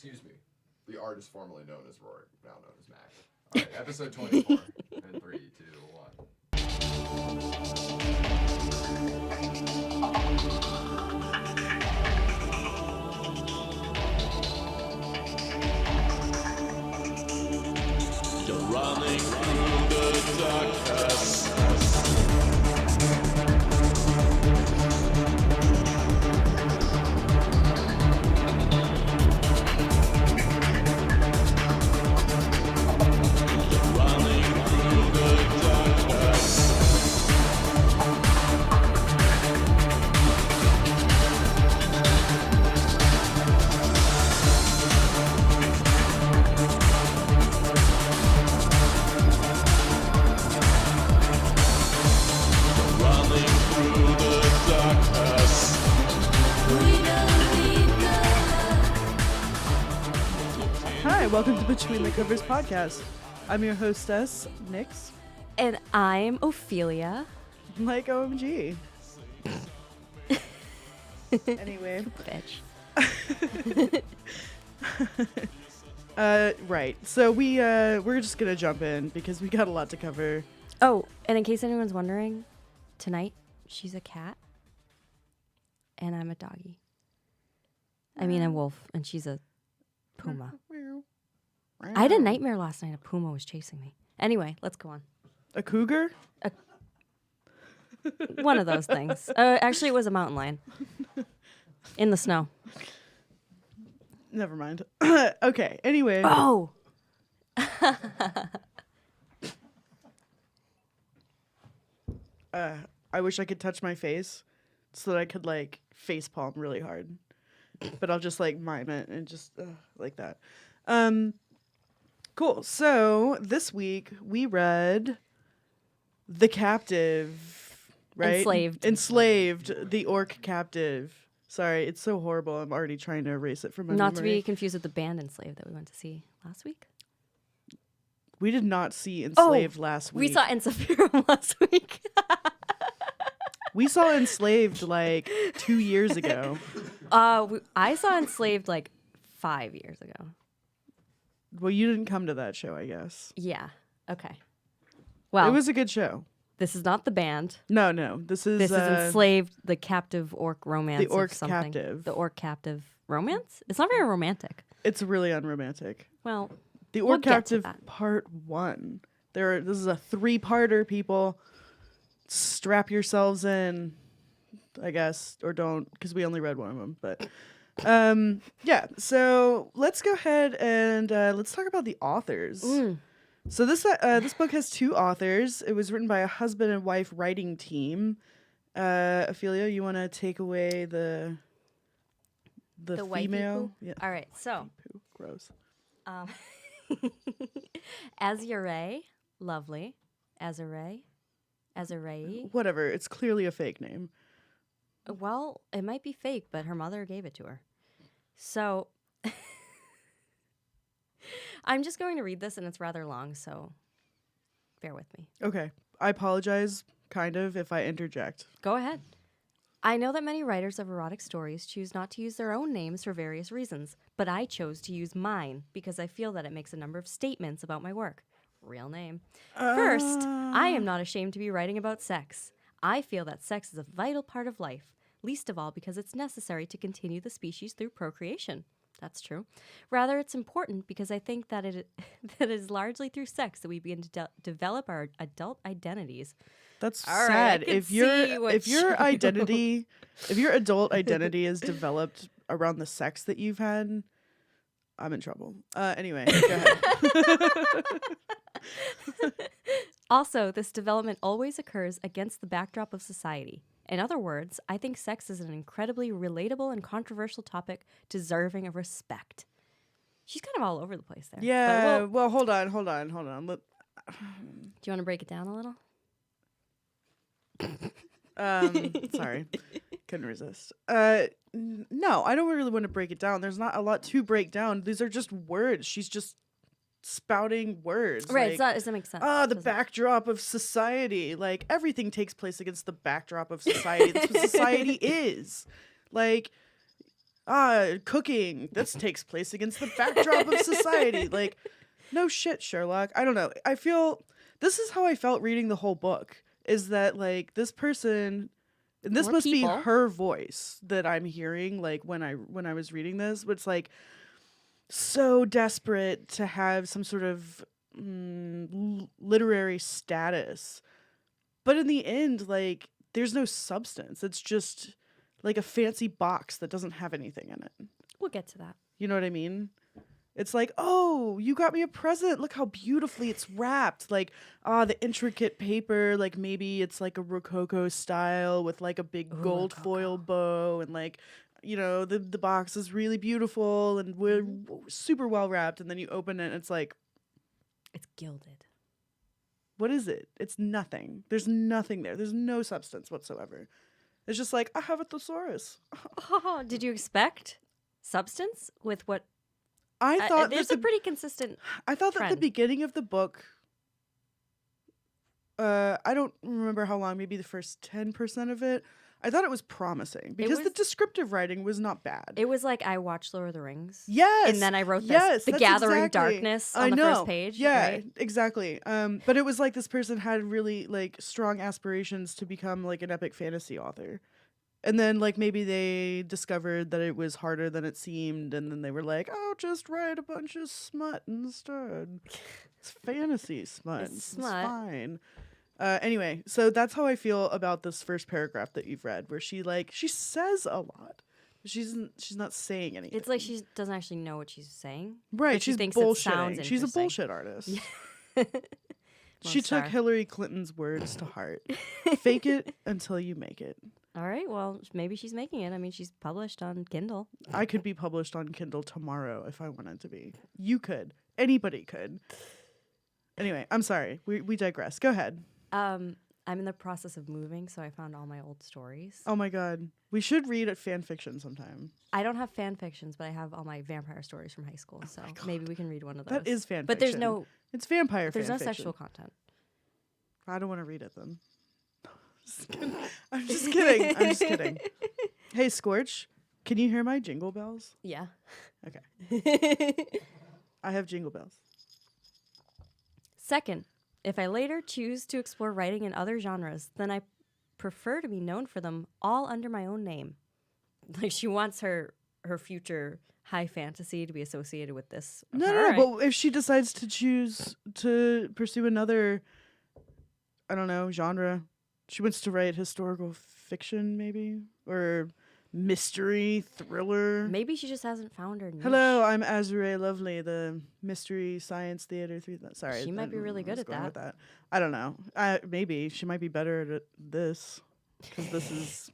Excuse me. The artist formerly known as Rory, now known as Mac. All right, episode 24. In 3, 2, 1. You're running through the darkness. Welcome to Between the Covers podcast. I'm your hostess, Nyx. And I'm Ophelia. Like OMG. Anyway. Bitch. Right. So we're just gonna jump in because we got a lot to cover. Oh, and in case anyone's wondering, tonight she's a cat and I'm a doggy. I mean a wolf and she's a puma. I had a nightmare last night. A puma was chasing me. Anyway, let's go on. A cougar? One of those things. Actually, it was a mountain lion. In the snow. Never mind. Okay, anyway. Oh! I wish I could touch my face so that I could, like, face palm really hard. But I'll just, like, mime it and just, like that. Cool. So this week we read The Captive, right? Enslaved, the orc captive. Sorry, it's so horrible. I'm already trying to erase it from my Not memory. to be confused with the band Enslaved that we went to see last week. We did not see Enslaved last week. We saw Enslaved last week. We saw Enslaved like 2 years ago. I saw Enslaved like 5 years ago. Well, you didn't come to that show, I guess. Yeah. Okay. Well, it was a good show. This is not the band. No. This is Enslaved, the captive orc romance. The orc of something. captive. The orc captive romance? It's not very romantic. It's really unromantic. Well, the orc captive part 1. This is a 3-parter, people. Strap yourselves in, I guess, or don't, because we only read one of them, but yeah, so let's go ahead and let's talk about the authors. So this book has 2 authors. It was written by a husband and wife writing team. Ophelia, you want to take away the female? Yeah. All right, so gross. Azuree, lovely. Azuree. Whatever. It's clearly a fake name. Well, it might be fake, but her mother gave it to her. So I'm just going to read this, and it's rather long, so bear with me. Okay. I apologize, kind of, if I interject. Go ahead. I know that many writers of erotic stories choose not to use their own names for various reasons, but I chose to use mine because I feel that it makes a number of statements about my work. Real name. First, I am not ashamed to be writing about sex. I feel that sex is a vital part of life, least of all because it's necessary to continue the species through procreation. That's true. Rather, it's important because I think that it is largely through sex that we begin to develop our adult identities. That's all sad. Right, if your adult identity is developed around the sex that you've had, I'm in trouble. Anyway, go ahead. Also, this development always occurs against the backdrop of society. In other words, I think sex is an incredibly relatable and controversial topic deserving of respect. She's kind of all over the place there. Yeah, well, hold on. Do you want to break it down a little? Sorry. Couldn't resist. No, I don't really want to break it down. There's not a lot to break down. These are just words. She's just spouting words. Right, does that make sense? The backdrop of society. Like, everything takes place against the backdrop of society. That's what society is. Like, cooking. This takes place against the backdrop of society. Like, no shit, Sherlock. I don't know. I feel this is how I felt reading the whole book. Is that like this person? And this More must people. be her voice that I'm hearing. Like when I was reading this, but it's like so desperate to have some sort of literary status, but in the end, like there's no substance. It's just like a fancy box that doesn't have anything in it. We'll get to that. You know what I mean? It's like, oh, you got me a present. Look how beautifully it's wrapped. Like, the intricate paper. Like maybe it's like a Rococo style with like a big gold foil bow, and like, you know, the box is really beautiful and we're super well wrapped. And then you open it, and it's like, It's gilded. what is it? It's nothing. There's nothing there. There's no substance whatsoever. It's just like, I have a thesaurus. Oh, did you expect substance with what? I thought there's a pretty consistent. I thought that the trend. beginning of the book, I don't remember how long, maybe the first 10% of it, I thought it was promising because the was- descriptive writing was not bad. It was like I watched Lord of the Rings. Yes. And then I wrote this, yes, The that's Gathering exactly- Darkness I on the know. first page. Yeah, right? exactly. But it was like this person had really like strong aspirations to become like an epic fantasy author. And then like maybe they discovered that it was harder than it seemed, and then they were like, "Oh, just write a bunch of smut instead. It's fantasy smut. It's It's smut. fine." Anyway, so that's how I feel about this first paragraph that you've read, where she says a lot. She's not saying anything. It's like she doesn't actually know what she's saying. right. but she She's thinks it sounds bullshitting. She's a interesting. bullshit artist. Lone She took Star. Hillary Clinton's words to heart. Fake it until you make it. All right, well, maybe she's making it. I mean, she's published on Kindle. I could be published on Kindle tomorrow if I wanted to be. You could. Anybody could. Anyway, I'm sorry. We digress. Go ahead. I'm in the process of moving, so I found all my old stories. Oh my god. We should read at fan fiction sometime. I don't have fan fictions, but I have all my vampire stories from high school, so maybe we can read one of those. That is fan But fiction. there's It's vampire no fan fiction. sexual content. I don't want to read it then. I'm just kidding. I'm just kidding. Hey, Scorch, can you hear my jingle bells? Yeah. Okay. I have jingle bells. Second, if I later choose to explore writing in other genres, then I prefer to be known for them all under my own name. Like she wants her future high fantasy to be associated with this. No, All no, right. but if she decides to choose to pursue another, I don't know, genre, she wants to write historical fiction, maybe, or mystery, thriller. Maybe she just hasn't found her niche. Hello, I'm Azuree Lovely, the Mystery Science Theater 3. Sorry. She might be really good was at going with that. I don't know. Maybe. She might be better at this, because this is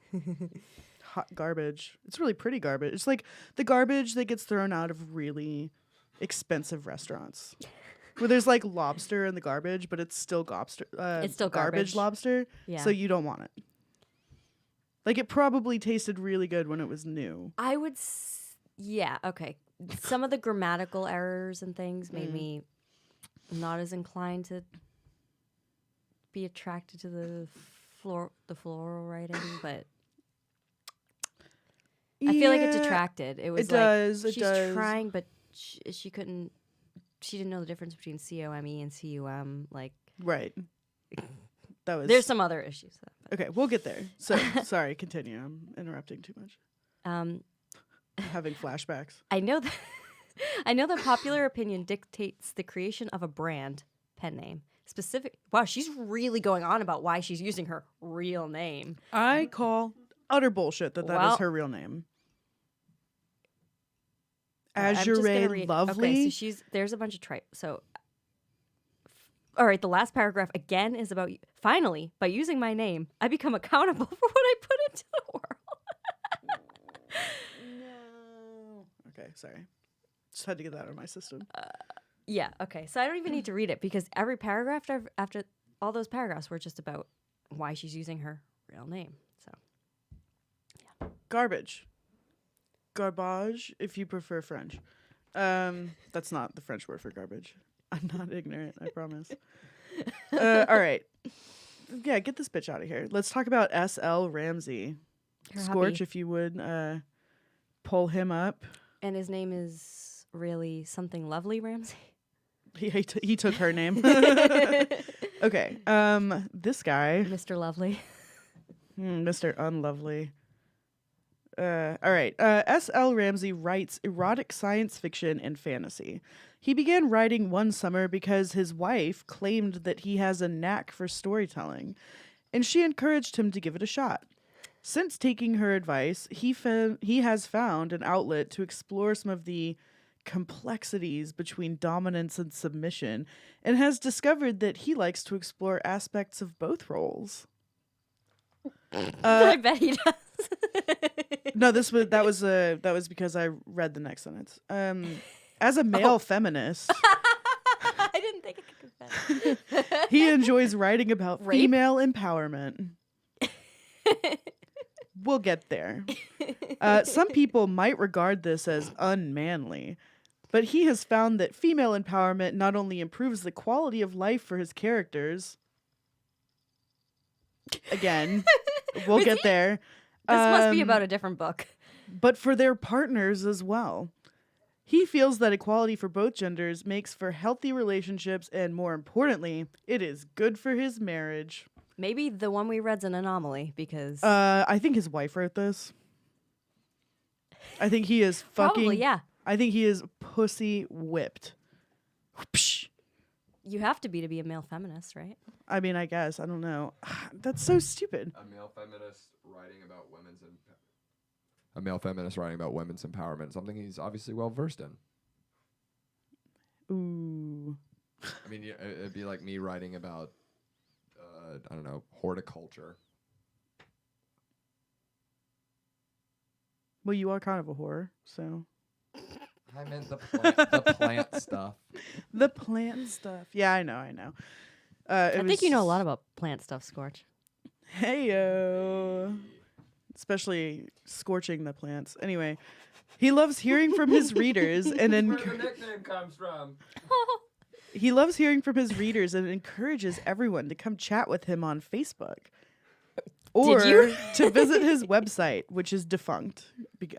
hot garbage. It's really pretty garbage. It's like the garbage that gets thrown out of really expensive restaurants. Where there's like lobster in the garbage, but it's still It's still garbage. lobster, Yeah. so you don't want it. Like it probably tasted really good when it was new. I would, yeah, okay. Some of the grammatical errors and things Mm. made me not as inclined to be attracted to the floral writing, but I feel like it detracted. It was it like does, it she's does. trying, but she couldn't. She didn't know the difference between COME and CUM. Like, Right. That was there's some other issues. okay. We'll get there. So sorry. Continue. I'm interrupting too much. Um, I'm having flashbacks. I know that I know that popular opinion dictates the creation of a brand pen name. Specific. Wow, she's really going on about why she's using her real name. I call utter bullshit that Well- is her real name. I'm just gonna Azuree read- Lovely. Okay, so there's a bunch of tripe. So, all right, the last paragraph again is about finally by using my name, I become accountable for what I put into the world. No. Okay. Sorry. Just had to get that out of my system. Yeah. Okay. So I don't even need to read it because every paragraph after all those paragraphs were just about why she's using her real name. So Garbage. Garbage, if you prefer French. That's not the French word for garbage. I'm not ignorant, I promise. All right. Yeah, get this bitch out of here. Let's talk about S.L. Ramsey. her Scorch, hubby. if you would pull him up. And his name is really something lovely, Ramsey. He took her name. Okay. This guy, Mr. Lovely. Mr. Unlovely. All right. S.L. Ramsey writes erotic science fiction and fantasy. He began writing one summer because his wife claimed that he has a knack for storytelling, and she encouraged him to give it a shot. Since taking her advice, he has found an outlet to explore some of the complexities between dominance and submission, and has discovered that he likes to explore aspects of both roles. I bet he does. No, that was because I read the next sentence. As a male feminist, I didn't think I could confess. he enjoys writing about Rape? female empowerment. We'll get there. Some people might regard this as unmanly, but he has found that female empowerment not only improves the quality of life for his characters. Again, we'll get there. This must be about a different book. But for their partners as well. He feels that equality for both genders makes for healthy relationships, and more importantly, it is good for his marriage. Maybe the one we read's an anomaly because I think his wife wrote this. I think he is fucking. probably, yeah. I think he is pussy whipped. Whoopsh. You have to be a male feminist, right? I mean, I guess. I don't know. That's so stupid. A male feminist writing about women's empowerment, something he's obviously well versed in. Ooh. I mean, it'd be like me writing about, I don't know, horticulture. Well, you are kind of a whore, so. I meant the plant stuff. The plant stuff. Yeah, I know. I think you know a lot about plant stuff, Scorch. Heyo. Especially scorching the plants. Anyway, he loves hearing from his readers and Where the nickname comes from. he loves hearing from his readers and encourages everyone to come chat with him on Facebook. Or to visit his website, which is defunct.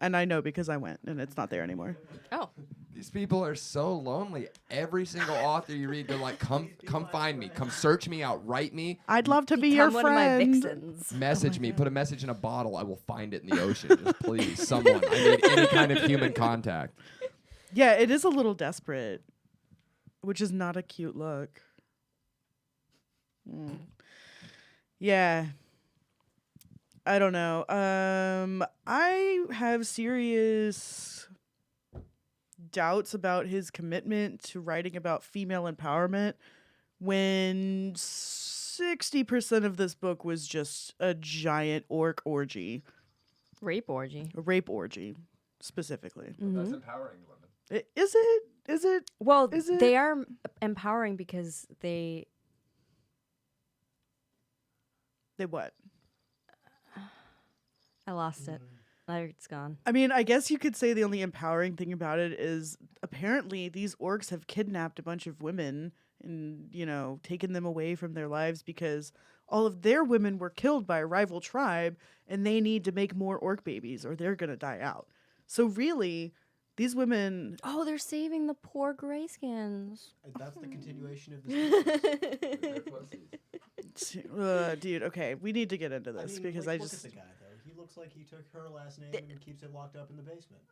And I know because I went and it's not there anymore. Oh. These people are so lonely. Every single author you read, they're like, come find me. Come search me out. Write me. I'd love to be your Become one of my friend. vixens. Message me. Put a message in a bottle. I will find it in the ocean. Just please, someone. I need any kind of human contact. Yeah, it is a little desperate, which is not a cute look. Yeah. I don't know. I have serious doubts about his commitment to writing about female empowerment when 60% of this book was just a giant orc orgy. Rape orgy. A rape orgy, specifically. That's empowering women. Is it? Is it? Well, Is it? they are empowering because they They what? I lost it. It's gone. I mean, I guess you could say the only empowering thing about it is apparently these orcs have kidnapped a bunch of women and, taken them away from their lives because all of their women were killed by a rival tribe and they need to make more orc babies or they're going to die out. So really, these women... Oh, they're saving the poor grayskins. That's the continuation of the dude, okay, we need to get into this because look at the guy, though. He looks like he took her last name and keeps it locked up in the basement.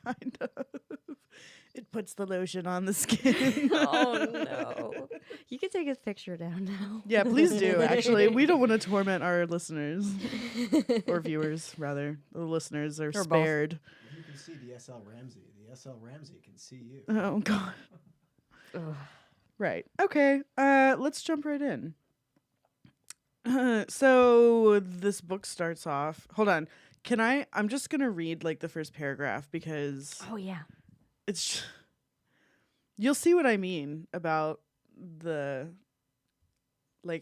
Kind of. It puts the lotion on the skin. Oh, no. You can take his picture down now. Yeah, please do, actually. We don't want to torment our listeners. Or viewers, rather. The listeners are Or both. spared. You can see the SL Ramsey. The SL Ramsey can see you. Oh, God. Ugh. Right. Okay. Let's jump right in. So this book starts off. Hold on. I'm just going to read the first paragraph because Oh, yeah. it's you'll see what I mean about the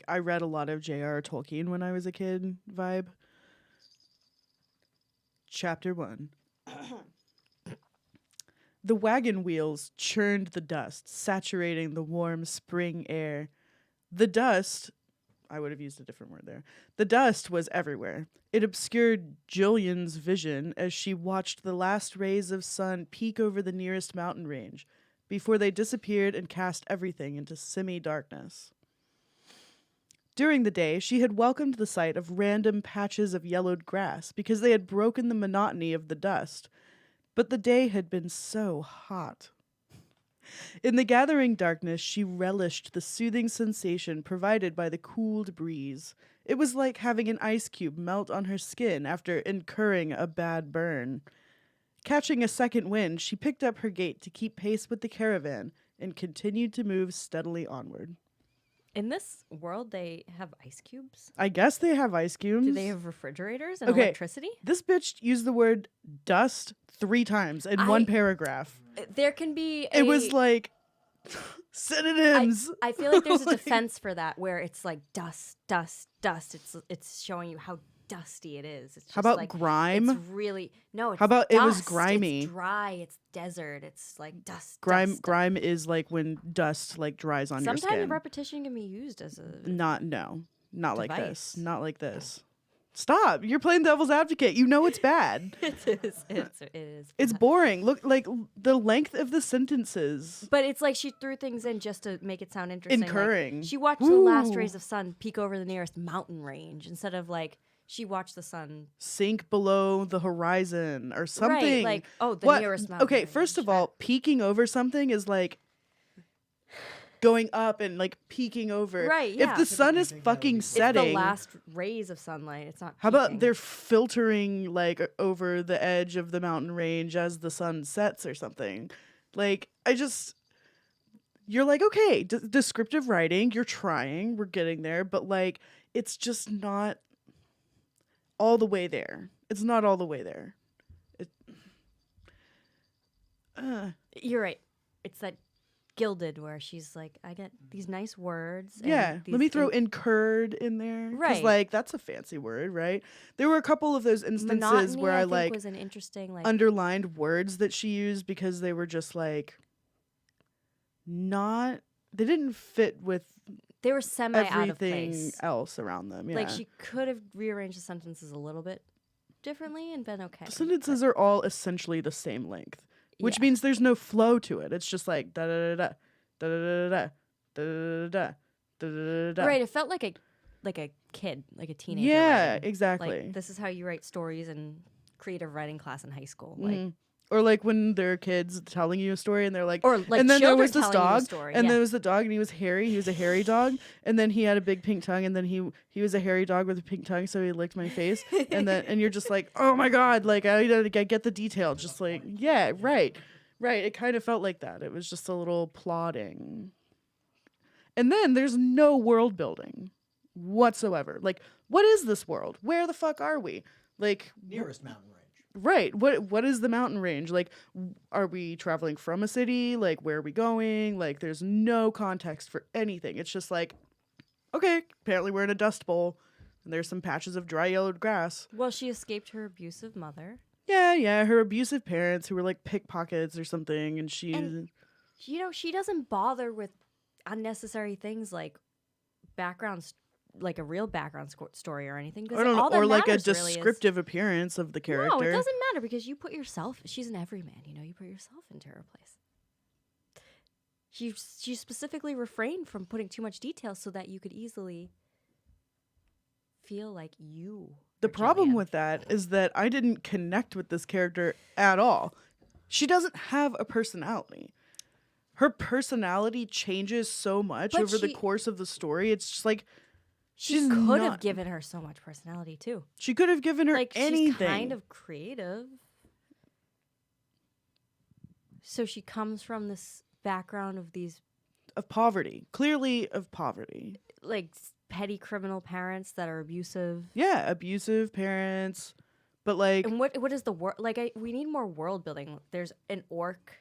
I read a lot of J.R. Tolkien when I was a kid vibe. Chapter 1. The wagon wheels churned the dust, saturating the warm spring air. The dust, I would have used a different word there. The dust was everywhere. It obscured Jillian's vision as she watched the last rays of sun peek over the nearest mountain range before they disappeared and cast everything into semi-darkness. During the day, she had welcomed the sight of random patches of yellowed grass because they had broken the monotony of the dust. But the day had been so hot. In the gathering darkness, she relished the soothing sensation provided by the cooled breeze. It was like having an ice cube melt on her skin after incurring a bad burn. Catching a second wind, she picked up her gait to keep pace with the caravan and continued to move steadily onward. In this world, they have ice cubes? I guess they have ice cubes. Do they have refrigerators and Okay. electricity? This bitch used the word dust 3 times in one paragraph. There can be It was like synonyms. I feel like there's a Like- defense for that where it's like dust, dust, dust. It's showing you how dusty it is. It's just How about like, grime? It's really no. It's How about it was dust. grimy? It's dry. It's desert. It's like dust. Grime dust. grime is like when dust like dries on your Sometimes skin. repetition can be used as a. Not like this. Device. Not like this. Stop. You're playing devil's advocate. You know it's bad. It is. It's boring. Look, like the length of the sentences. But it's like she threw things in just to make it sound interesting. like, Incurring. she watched the last Ooh. rays of sun peek over the nearest mountain range instead of like she watched the sun. Sink below the horizon or something. Right, like, oh, the What? nearest mountain. Okay, first of range. all, peeking over something is like going up and like peeking over. Right, If yeah. the sun is Typically think that would fucking be- It's setting, the last rays of sunlight. It's not. how about peeking. they're filtering like over the edge of the mountain range as the sun sets or something? Like, you're like, okay, descriptive writing, you're trying, we're getting there, but like, it's just not all the way there. It's not all the way there. You're right. It's that gilded where she's like, I get these nice words. and Yeah, these let me throw in- incurred in there. 'Cause, Right. like, that's a fancy word, right? There were a couple of those instances monotony, where I think, like was an interesting like. underlined words that she used because they were just like they didn't fit with they were semi out of everything place. else around them. Yeah. Like she could have rearranged the sentences a little bit differently and been okay. The sentences are all essentially the same length, which Yeah. means there's no flow to it. It's just like da da da da da da da da da da da. Right. It felt like a kid, like a teenager. Yeah, writing. exactly. Like this is how you write stories in creative writing class in high school. Like Mhm. Or like when there are kids telling you a story and they're like, or like and then there children was this telling you a dog, story. and yeah. there was the dog, and he was hairy. He was a hairy dog, and then he had a big pink tongue, and then he was a hairy dog with a pink tongue, so he licked my face, and you're just like, oh my god, like I get the detail, just like yeah, right. It kind of felt like that. It was just a little plodding, and then there's no world building whatsoever. Like, what is this world? Where the fuck are we? Like, Nearest mountain range. right. What is the mountain range? Like, are we traveling from a city? Like, where are we going? Like, there's no context for anything. It's just like, okay, apparently we're in a dust bowl, and there's some patches of dry yellowed grass. Well, she escaped her abusive mother. Yeah, her abusive parents who were like pickpockets or something, and she. She doesn't bother with unnecessary things like backgrounds, like a real background story or anything. 'cause I don't know, all that or like a matters really is- descriptive appearance of the character. No, it doesn't matter because you put yourself. She's an everyman, you put yourself into her place. She specifically refrained from putting too much detail so that you could easily feel like you. The were problem Jillian. with that is that I didn't connect with this character at all. She doesn't have a personality. Her personality changes so much But over the she- course of the story. It's just like she she's could have not- given her so much personality too. she could have given her Like anything. she's kind of creative. So she comes from this background of these of poverty. Clearly of poverty. like petty criminal parents that are abusive. Yeah, abusive parents. But like And what is the world like? We need more world building. There's an orc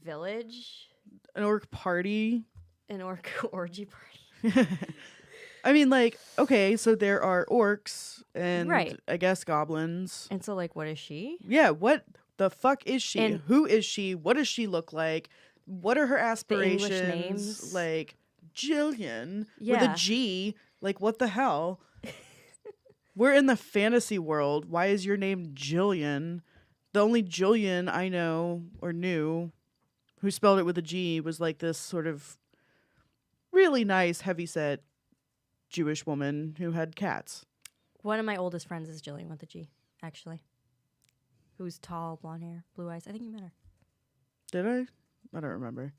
village, an orc party. an orc orgy party. I mean, like, okay, so there are orcs and Right. I guess goblins. And so, like, what is she? Yeah, what the fuck is she? And- Who is she? What does she look like? What are her The English aspirations? names. Like Jillian with Yeah. a G. Like, what the hell? We're in the fantasy world. Why is your name Jillian? The only Jillian I know or knew who spelled it with a G was like this sort of really nice, heavyset Jewish woman who had cats. One of my oldest friends is Jillian with a G, actually. Who's tall, blonde hair, blue eyes. I think you met her. Did I? I don't remember.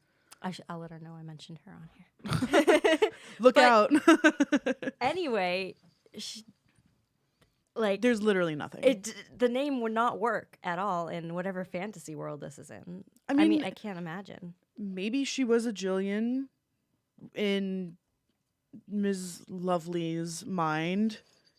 I'll let her know I mentioned her on here. Look But- out. Anyway, like There's literally nothing. the name would not work at all in whatever fantasy world this is in. I I mean- mean, I can't imagine. Maybe she was a Jillian in Ms. Lovely's mind,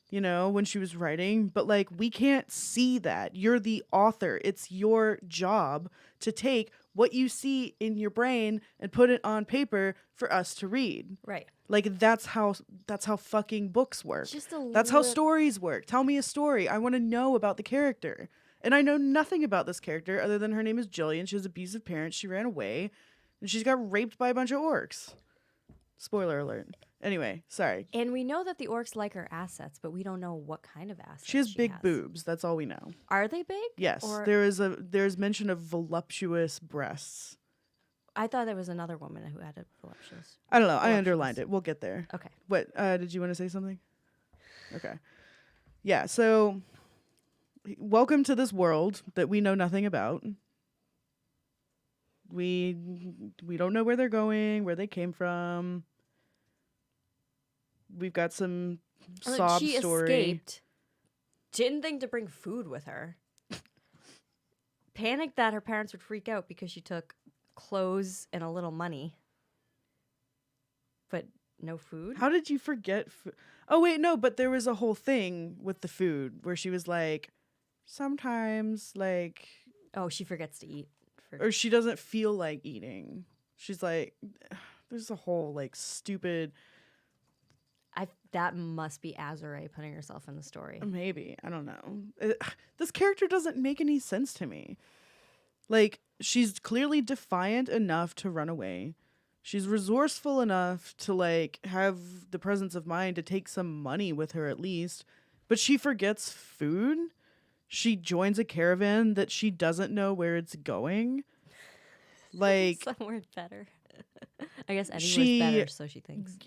you know, when she was writing, but like we can't see that. You're the author. It's your job to take what you see in your brain and put it on paper for us to read. Right. Like that's how fucking books work. Just a That's how little- stories work. Tell me a story. I want to know about the character. And I know nothing about this character other than her name is Jillian. She has abusive parents. She ran away. And she's got raped by a bunch of orcs. Spoiler alert. Anyway, sorry. And we know that the orcs like her assets, but we don't know what kind of assets. She has big boobs. That's all we know. Are they big? Yes. Or- There's mention of voluptuous breasts. I thought there was another woman who had a voluptuous. I don't know. I Voluptuous. underlined it. We'll get there. Okay. What did you want to say something? Okay. Yeah, so welcome to this world that we know nothing about. We don't know where they're going, where they came from. We've got some Like, sob she story. escaped. Didn't think to bring food with her. Panicked that her parents would freak out because she took clothes and a little money. But no food? How did you forget? Oh wait, no, but there was a whole thing with the food where she was like, sometimes like, Oh, she forgets to eat. or she doesn't feel like eating. She's like, there's a whole like stupid. That must be Azuree putting herself in the story. Maybe. I don't know. This character doesn't make any sense to me. Like, she's clearly defiant enough to run away. She's resourceful enough to, like, have the presence of mind to take some money with her at least. But she forgets food. She joins a caravan that she doesn't know where it's going. Like, Somewhere better. I guess anywhere's she- better, so she thinks.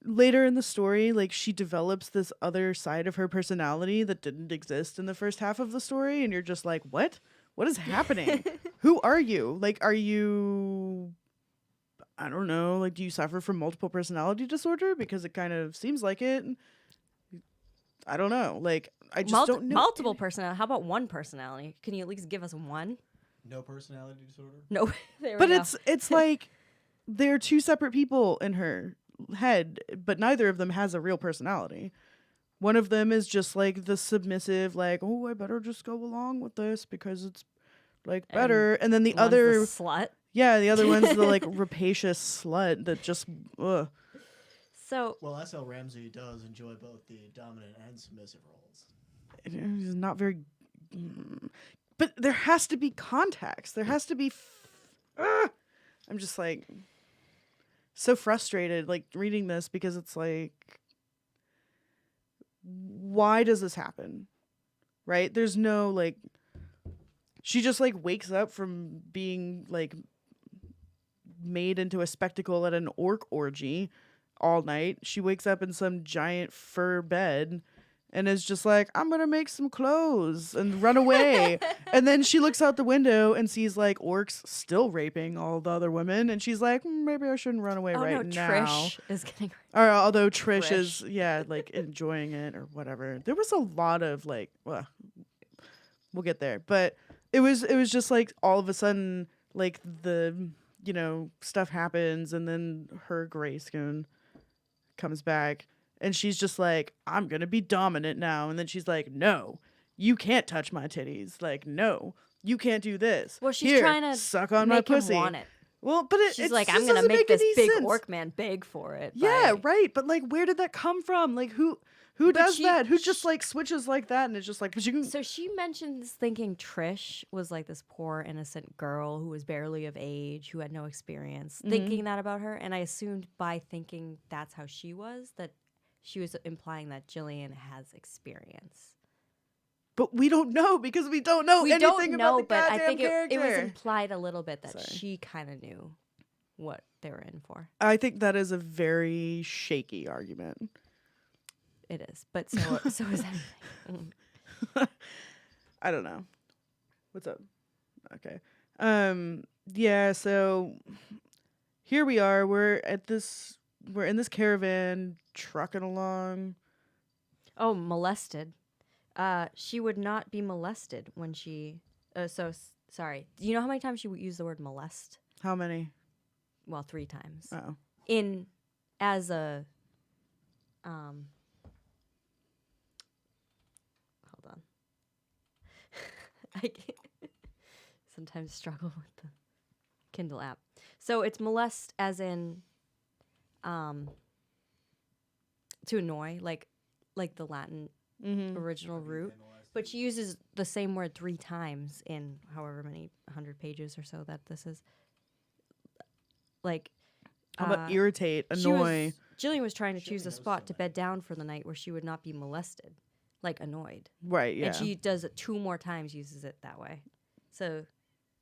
later in the story, like she develops this other side of her personality that didn't exist in the first half of the story, and you're just like, what is happening? Who are you? Like, are you, I don't know, like, do you suffer from multiple personality disorder? Because it kind of seems like it. I don't know. Like, I just don't know. Multiple personality. How about one personality? Can you at least give us one? No personality disorder. No. There But we go. it's like they're two separate people in her head, but neither of them has a real personality. One of them is just like the submissive, like, oh, I better just go along with this because it's like better. And then the One's other, the slut. yeah, the other one's the like rapacious slut that just, ugh. So Well, that's how Ramsey does enjoy both the dominant and submissive roles. It's not very. But there has to be context. There has to be. I'm just like so frustrated, like reading this because it's like, why does this happen? Right? There's no like. She just like wakes up from being like made into a spectacle at an orc orgy all night. She wakes up in some giant fur bed and is just like, I'm going to make some clothes and run away. And then she looks out the window and sees like orcs still raping all the other women. And she's like, maybe I shouldn't run away oh right no, now. Trish is getting. Or although Trish Trish. is, yeah, like enjoying it or whatever. There was a lot of like, well, we'll get there. But it was just like all of a sudden, like the, you know, stuff happens and then her Grayscone comes back and she's just like, I'm going to be dominant now. And then she's like, no, you can't touch my titties. Like, no, you can't do this. Well, she's Here, trying to suck on my make him pussy. want it. Well, but She's it like, just I'm gonna doesn't make this any big sense. orc man beg for it. Yeah, by- right. But like, where did that come from? Like, who Who But does she- that? Who just like switches like that and it's just like, but you can. So she mentions thinking Trish was like this poor innocent girl who was barely of age, who had no experience, thinking that about her. And I assumed by thinking that's how she was, that she was implying that Jillian has experience. But we don't know because we don't know We anything don't know, about the but I goddamn think it was character. implied a little bit that Sorry. she kind of knew what they were in for. I think that is a very shaky argument. It is, but so is everything. I don't know. What's up? Okay. Yeah, so here we are. We're in this caravan trucking along. Oh, molested. She would not be molested when she. Sorry. Do you know how many times she would use the word molest? How many? Well, 3 times. Oh. As a. Hold on. I can't- sometimes struggle with the Kindle app. So it's molest as in, to annoy, like the Latin original root. But she uses the same word 3 times in however many 100 pages or so that this is. Like. How about irritate, annoy? Jillian was trying to choose a spot to bed down for the night where she would not be molested, like annoyed. Right, yeah. And she does it 2 more times, uses it that way. So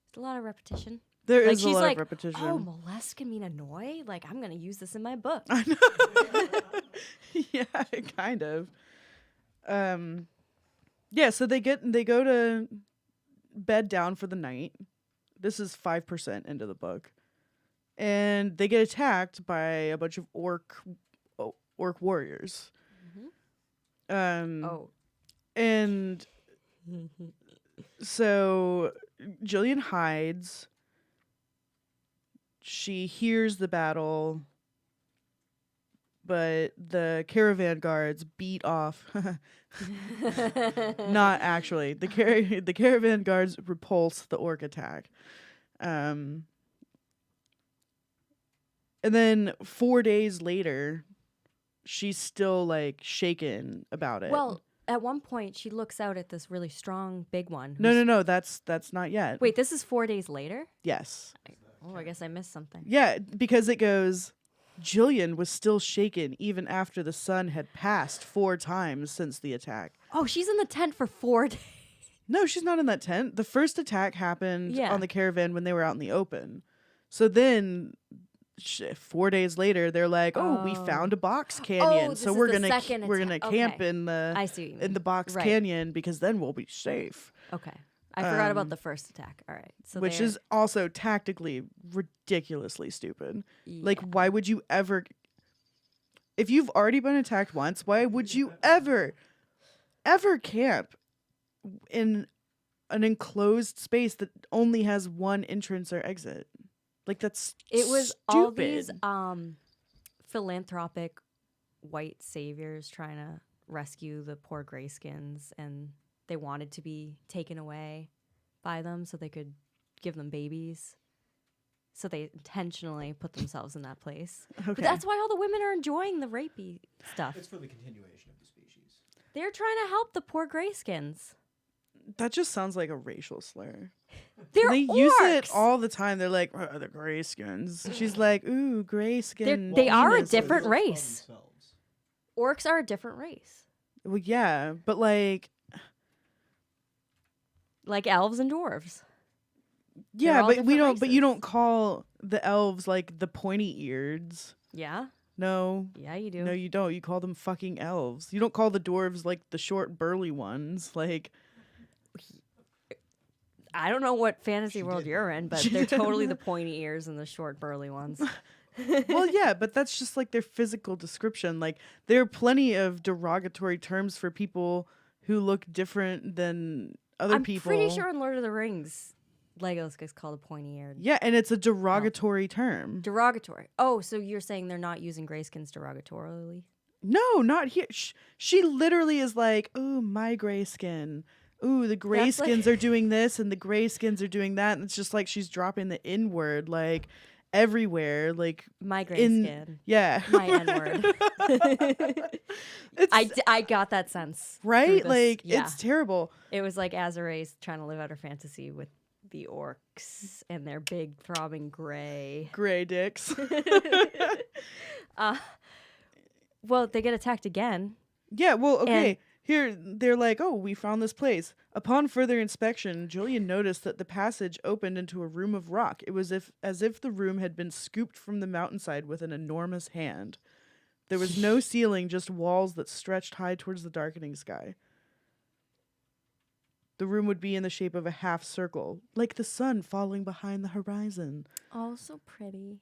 it's a lot of repetition. There Like is a she's lot like, of repetition. oh, molest can mean annoy? Like, I'm going to use this in my book. Yeah, kind of. Yeah, so they go to bed down for the night. This is 5% into the book. And they get attacked by a bunch of orc warriors. Oh. And so Jillian hides. She hears the battle, but the caravan guards beat off. Not actually. The caravan guards repulse the orc attack. And then 4 days later, she's still like shaken about it. Well, at one point, she looks out at this really strong, big one. No, that's not yet. Wait, this is 4 days later? Yes. Oh, I guess I missed something. Yeah, because it goes, Jillian was still shaken even after the sun had passed 4 times since the attack. Oh, she's in the tent for 4 days. No, she's not in that tent. The first attack happened Yeah. on the caravan when they were out in the open. So then 4 days later, they're like, "Oh, we found a box canyon, this so is we're the gonna second we're gonna attack. camp Okay. in the I see what you in mean. the box Right. canyon because then we'll be safe." Okay. I forgot about the first attack. All right. So Which they're- is also tactically ridiculously stupid. Like, Yeah. why would you ever? If you've already been attacked once, why would you ever camp in an enclosed space that only has one entrance or exit? Like, that's It was stupid. all these philanthropic white saviors trying to rescue the poor grayskins, and they wanted to be taken away by them so they could give them babies. So they intentionally put themselves in that place. Okay. But that's why all the women are enjoying the rapey stuff. It's for the continuation of the species. They're trying to help the poor grayskins. That just sounds like a racial slur. They're They orcs. use it all the time. They're like, the grayskins. She's like, ooh, grayskin. They are a penises." different They look for race. themselves. Orcs are a different race, Well, yeah, but like, like elves and dwarves. yeah, all but we different don't. But you races. don't call the elves like the pointy eared. Yeah, No, yeah, you do. no, you don't. You call them fucking elves. You don't call the dwarves like the short, burly ones. Like, I don't know what fantasy world did. you're in, but they're totally the pointy ears and the short, burly ones. well, yeah, but that's just like their physical description. Like, there are plenty of derogatory terms for people who look different than other I'm people. pretty sure in Lord of the Rings, Legolas gets called a pointy-eared. Yeah, and it's a derogatory term. Derogatory. Oh, so you're saying they're not using grayskins derogatorily? No, not here. She literally is like, "Ooh, my gray skin. Ooh, the gray That's like- skins are doing this and the gray skins are doing that." And it's just like she's dropping the N word like everywhere, like My gray skin. Yeah. My N-word. I got that sense. through Right? this. Like Yeah. it's terrible. It was like Azuree's trying to live out her fantasy with the orcs and their big throbbing gray. Gray dicks. Well, they get attacked again. Yeah, well, okay. And- Here, they're like, oh, we found this place. Upon further inspection, Julian noticed that the passage opened into a room of rock. It was as if the room had been scooped from the mountainside with an enormous hand. There was no ceiling, just walls that stretched high towards the darkening sky. The room would be in the shape of a half circle, like the sun falling behind the horizon. Oh, so pretty.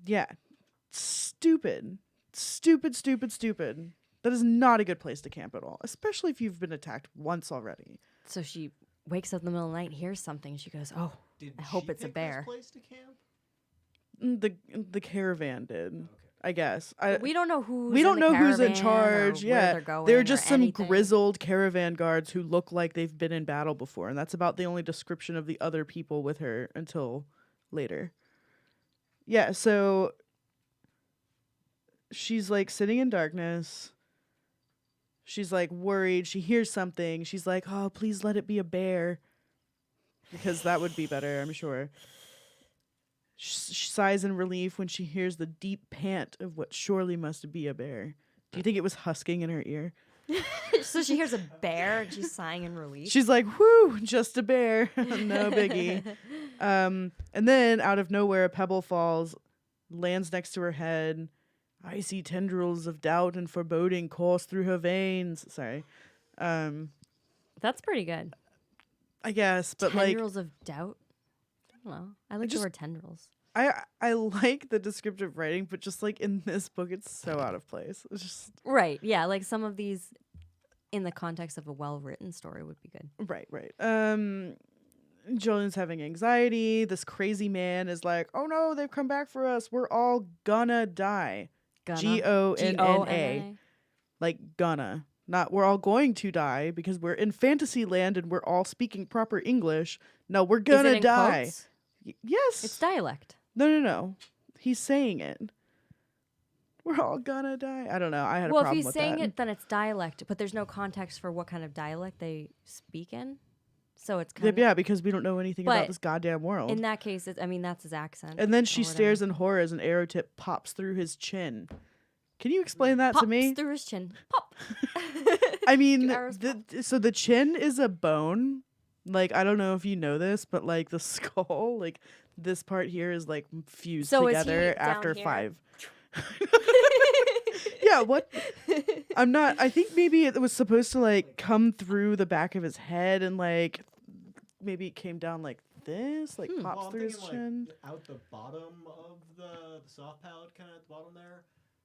Yeah. Stupid. Stupid. That is not a good place to camp at all, especially if you've been attacked once already. So she wakes up in the middle of the night, hears something. She goes, "Oh, Did I hope she it's a pick bear." This place to camp? The caravan did, I guess. we don't know who. We don't know who's in caravan charge. or where Yeah, they're going. they're or just some anything. grizzled caravan guards who look like they've been in battle before, and that's about the only description of the other people with her until later. Yeah, so she's like sitting in darkness. She's like worried. She hears something. She's like, "Oh, please let it be a bear," because that would be better, I'm sure. She sighs in relief when she hears the deep pant of what surely must be a bear. Do you think it was husking in her ear? So she hears a bear and she's sighing in relief. She's like, "Whoo, just a bear, no biggie." And then out of nowhere, a pebble falls, lands next to her head. Icy tendrils of doubt and foreboding course through her veins. Sorry, That's pretty good. I guess, but Tendrils of doubt. I don't know. I like the just- word tendrils. I like the descriptive writing, but just like in this book, it's so out of place. It's just Right. Yeah. Like some of these, in the context of a well-written story, would be good. right. Julian's having anxiety. This crazy man is like, "Oh no, they've come back for us. We're all gonna die." Gonna. Gonna. Like gonna. Not we're all going to die because we're in fantasy land and we're all speaking proper English. No, we're Is gonna it in die. quotes? Yes. It's dialect. No. He's saying it. We're all gonna die. I don't know. I had a Well, if problem he's with saying that. it, then it's dialect, but there's no context for what kind of dialect they speak in. So it's kind of. Yeah, because we don't know anything about But this goddamn world. In that case, that's his accent. And then or she whatever. stares in horror as an arrow tip pops through his chin. Can you explain that Pops to me? through his chin. Pop. I mean, Two arrows so the chin is a bone. Like, I don't know if you know this, but like the skull, like this part here is like fused So is he together down after here? 5. Yeah, what? I'm not. I think maybe it was supposed to like come through the back of his head and like maybe it came down like this, like pops Well, I'm through his thinking chin. like out the bottom of the soft palate, kind of at the bottom there.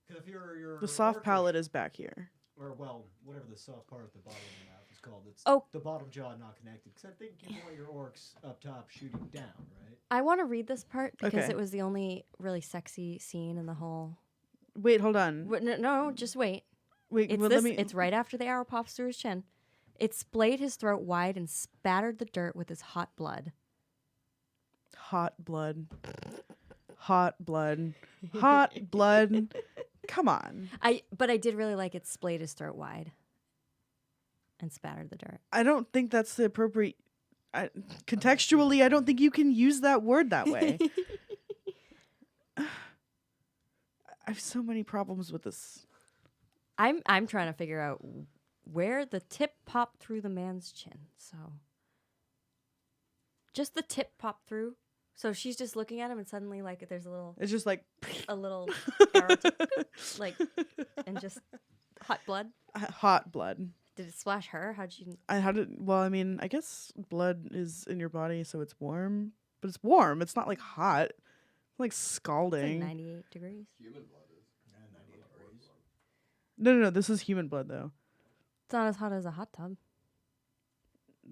Because if you're The soft orcish- palate is back here. or well, whatever the soft part at the bottom of the mouth is called. It's Oh. the bottom jaw not connected. Because I think you want your orcs up top shooting down, right? I want to read this part because Okay. it was the only really sexy scene in the whole. Wait, hold on. No, just wait. Wait, It's well, this. let me. It's right after the arrow pops through his chin. It splayed his throat wide and spattered the dirt with his hot blood. Hot blood. Hot blood. Hot blood. Come on. But I did really like it splayed his throat wide and spattered the dirt. I don't think that's the appropriate. Contextually, I don't think you can use that word that way. I have so many problems with this. I'm trying to figure out where the tip popped through the man's chin. So just the tip popped through. So she's just looking at him and suddenly like there's It's just like a little arrow tip, like and just hot blood. hot blood. Did it splash her? How'd you? Well, I mean, I guess blood is in your body, so it's warm. But it's warm. It's not like hot. It's like It's scalding. like 98 degrees. Human blood is. Yeah, 98 degrees. No. This is human blood, though. It's not as hot as a hot tub,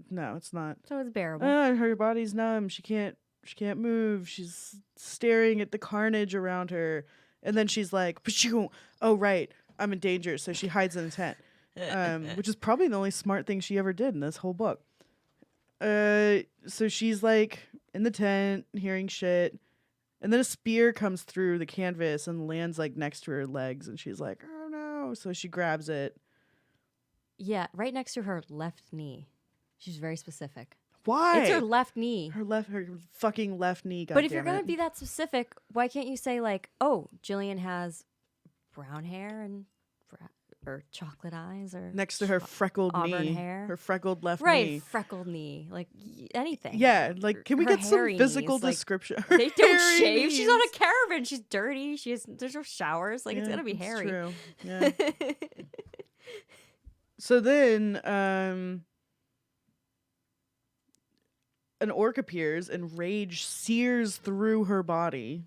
No, it's not. so it's bearable. Her body's numb. She can't move. She's staring at the carnage around her. And then she's like, "Pshoo! Oh, right. I'm in danger." So she hides in the tent, which is probably the only smart thing she ever did in this whole book. So she's like in the tent, hearing shit. And then a spear comes through the canvas and lands like next to her legs. And she's like, oh no. So she grabs it. Yeah, right next to her left knee. She's very specific. Why? It's her left knee. Her fucking left knee. But if you're goddammit. gonna be that specific, why can't you say like, oh, Jillian has brown hair and or chocolate eyes or next to her freckled auburn knee, hair, her freckled left right? knee. Freckled knee, like anything. Yeah, like can we Her get some hairy physical knees, like, description? They don't Hairy shave. She's on knees. a caravan. She's dirty. There's no showers. Like it's Yeah, gonna be it's hairy. True. Yeah. So then, an orc appears and rage sears through her body.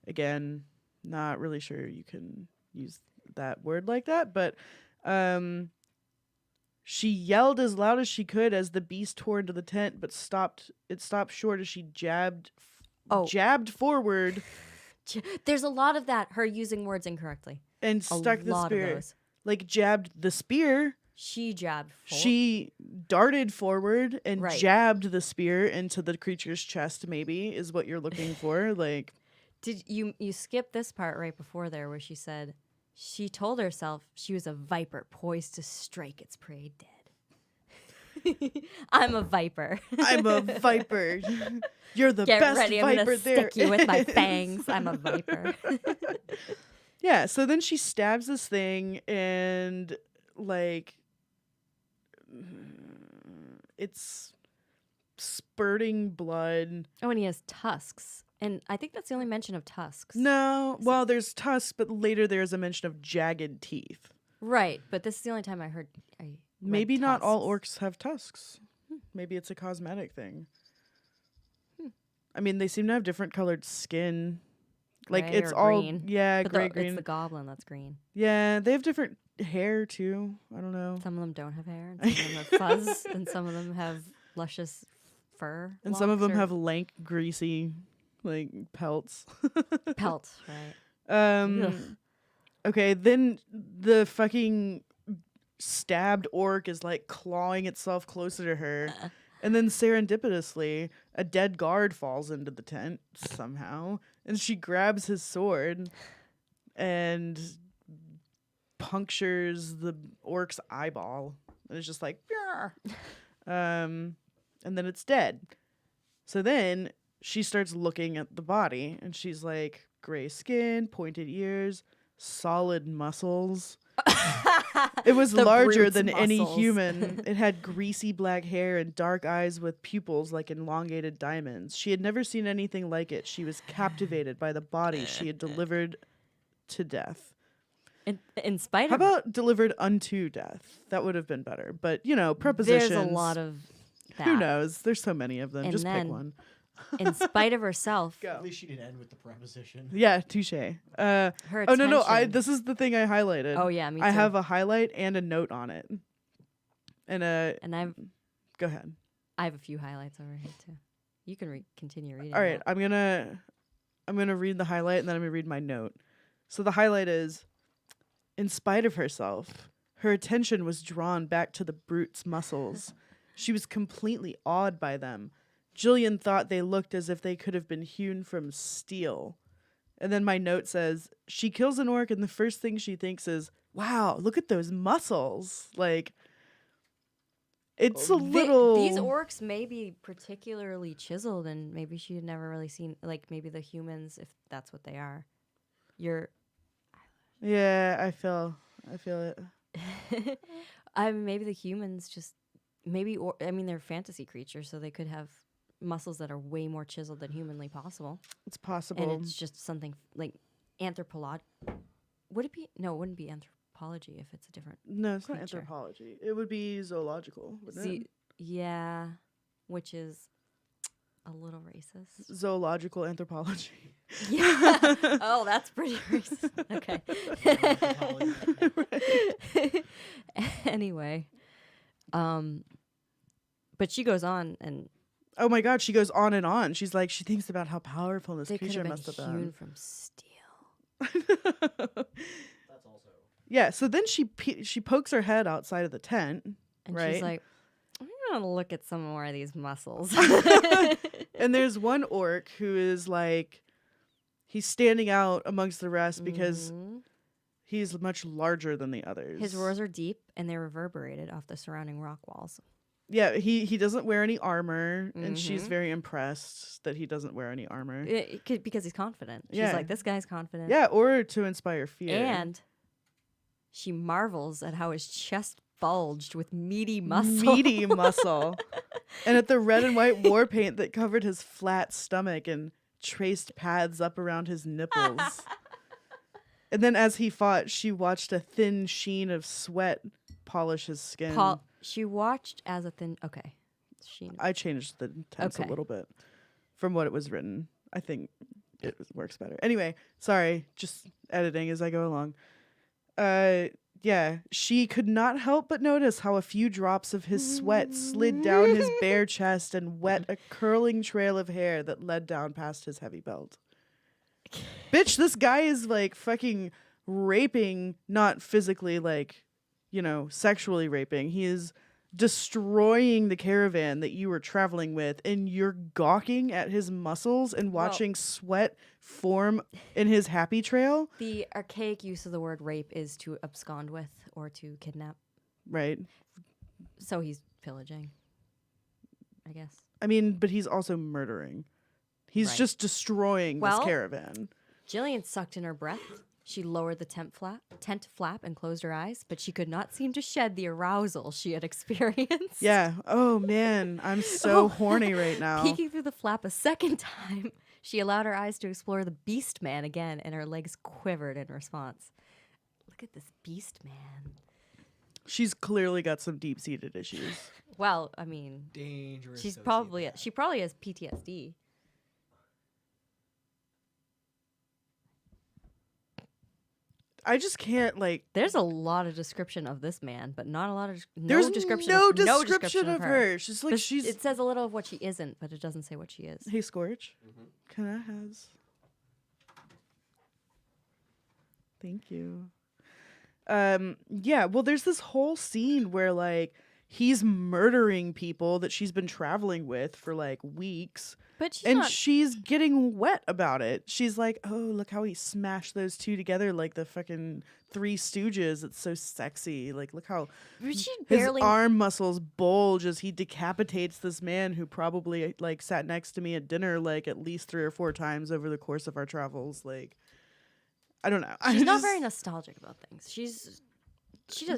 Again, not really sure you can use that word like that, but she yelled as loud as she could as the beast tore into the tent, but stopped short as she jabbed forward There's a lot of that. Her using words incorrectly. and A stuck the lot of spear. those. Like jabbed the spear. She jabbed. She darted forward and Right. jabbed the spear into the creature's chest, maybe, is what you're looking for. Like, Did you skip this part right before there where she said she told herself she was a viper poised to strike its prey dead. I'm a viper. I'm a viper. You're the Get best ready, I'm viper gonna there stick you with my is." fangs. I'm a viper. Yeah, so then she stabs this thing and, like, it's spurting blood. Oh, and he has tusks. And I think that's the only mention of tusks. No, well, there's tusks, but later there's a mention of jagged teeth. Right, but this is the only time I read Maybe not all tusks. orcs have tusks. Maybe it's a cosmetic thing. I mean, they seem to have different colored skin. Like Gray it's or all green. yeah, But gray It's green. the goblin that's green. Yeah, they have different hair too. I don't know. Some of them don't have hair, and some of them have fuzz, and some of them have luscious fur. And some of locks them or have lank, greasy, like pelts. pelt, right? Ugh. Okay, then the fucking stabbed orc is like clawing itself closer to her. And then serendipitously, a dead guard falls into the tent somehow. And she grabs his sword and punctures the orc's eyeball. And it's just like, "Yarr." And then it's dead. So then she starts looking at the body and she's like, gray skin, pointed ears, solid muscles. It was The larger brute's than any muscles. human. It had greasy black hair and dark eyes with pupils like elongated diamonds. She had never seen anything like it. She was captivated by the body she had delivered to death. In spite How of about delivered unto death? That would have been better. But, you know, prepositions. there's a lot of that. Who knows? There's so many of them. And Just pick then- one. In spite of herself, Go. At least she didn't end with the preposition. Yeah, touche. her Oh no, attention- this is the thing I highlighted. Oh yeah, me too. I have a highlight and a note on it. And and I've go ahead. I have a few highlights over here too. You can continue reading. All right, that. I'm gonna read the highlight and then I'm gonna read my note. So the highlight is, in spite of herself, her attention was drawn back to the brute's muscles. She was completely awed by them. Jillian thought they looked as if they could have been hewn from steel. And then my note says, she kills an orc and the first thing she thinks is, wow, look at those muscles. Like, it's a little... These orcs may be particularly chiseled, and maybe she had never really seen, like, maybe the humans, if that's what they are. Yeah, I feel it. Maybe the humans just, they're fantasy creatures, so they could have muscles that are way more chiseled than humanly possible. It's possible. And it's just something like anthropology. Would it be? No, it wouldn't be anthropology if it's a different. No, it's not creature. anthropology. It would be zoological, wouldn't it? Yeah, which is a little racist. Zoological anthropology. Yeah. Oh, that's pretty racist. Okay. Anyway, but she goes on, and Oh my god, she goes on and on. She's like, she thinks about how powerful this they could creature have must have been hewn been. from steel. That's also. Yeah, so then she pokes her head outside of the tent. And Right. she's like, want to look at some more of these muscles. And there's one orc who is like, he's standing out amongst the rest because Mhm. he's much larger than the others. His roars are deep and they reverberated off the surrounding rock walls. Yeah, he doesn't wear any armor, and she's Mhm. very impressed that he doesn't wear any armor. It could, because he's confident. She's Yeah. like, this guy's confident. Yeah, or to inspire fear. And she marvels at how his chest bulged with meaty muscle. Meaty muscle. And at the red and white war paint that covered his flat stomach and traced paths up around his nipples. And then as he fought, she watched a thin sheen of sweat polish his skin. She watched as a thin. Okay. I changed the tense Okay. a little bit from what it was written. I think it works better. Anyway, sorry, just editing as I go along. Yeah, she could not help but notice how a few drops of his sweat slid down his bare chest and wet a curling trail of hair that led down past his heavy belt. Bitch, this guy is like fucking raping, not physically, like, you know, sexually raping. He is destroying the caravan that you were traveling with, and you're gawking at his muscles and watching sweat form in his happy trail. The archaic use of the word rape is to abscond with or to kidnap. Right. So he's pillaging, I guess. I mean, but he's also murdering. He's Right. just destroying Well- this caravan. Jillian sucked in her breath. She lowered the tent flap and closed her eyes, but she could not seem to shed the arousal she had experienced. Yeah. Oh, man. I'm so horny right now. Peeking through the flap a second time, she allowed her eyes to explore the beast man again, and her legs quivered in response. Look at this beast man. She's clearly got some deep-seated issues. Well, I mean, Dangerous. she probably has PTSD. I just can't, like... There's a lot of description of this man, but not a lot of There's description. no of, description of her. She's like, But she's... It says a little of what she isn't, but it doesn't say what she is. Hey, Scorch. Can I has? Thank you. Yeah, well, there's this whole scene where, like, he's murdering people that she's been traveling with for, like, weeks. But she's And not. she's getting wet about it. She's like, oh, look how he smashed those two together like the fucking Three Stooges. It's so sexy. Like, look how But she his barely. arm muscles bulge as he decapitates this man who probably, like, sat next to me at dinner, like, at least 3 or 4 times over the course of our travels. Like, I don't know. She's not very nostalgic about things. She just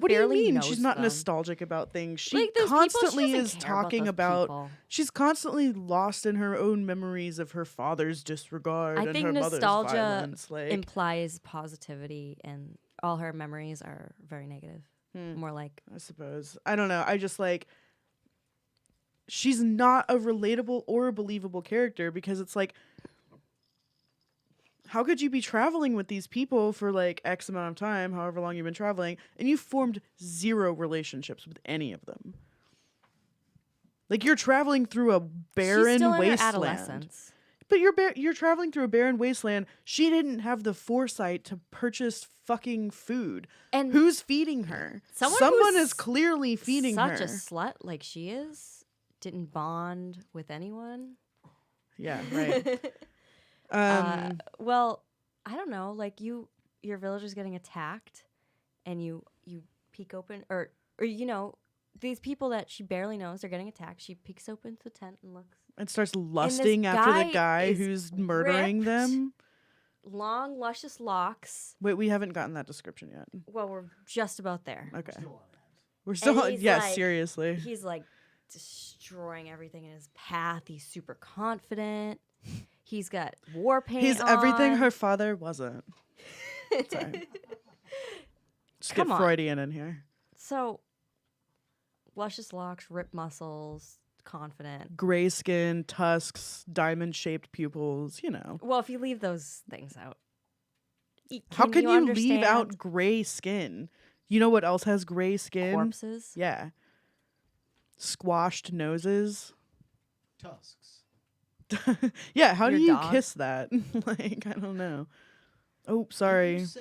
What do you barely mean? knows She's not them. nostalgic about things. She Like, those people, she constantly doesn't is care about talking those about. people. She's constantly lost in her own memories of her father's disregard I and think her mother's nostalgia violence. Like, implies positivity, and all her memories are very negative. More like I suppose. I don't know. I just like. She's not a relatable or a believable character because it's like. How could you be traveling with these people for like X amount of time, however long you've been traveling, and you formed 0 relationships with any of them? Like, you're traveling through a barren she's still in her wasteland. adolescence. But you're traveling through a barren wasteland. She didn't have the foresight to purchase fucking food. And Who's feeding her? Someone Someone who's is clearly feeding such her. a slut like she is didn't bond with anyone. Yeah, right. Well, I don't know. Like your villager's getting attacked, and you peek open, or you know, these people that she barely knows are getting attacked. She peeks open the tent and looks. And starts lusting after the guy guy is who's murdering ripped. them. Long, luscious locks. Wait, we haven't gotten that description yet. Well, we're just about there. Okay. Still on that. We're still he's yes, like- seriously. He's like destroying everything in his path. He's super confident. He's got war paint. He's everything on. her father wasn't. Sorry. Just Come get on. Freudian in here. So, luscious locks, ripped muscles, confident. Gray skin, tusks, diamond-shaped pupils, you know. Well, if you leave those things out, How can you leave understand out gray skin? You know what else has gray skin? corpses? Yeah. Squashed noses. Tusks. Yeah, how do Your you dog? kiss that? Like, I don't know. Oh, Did sorry. you say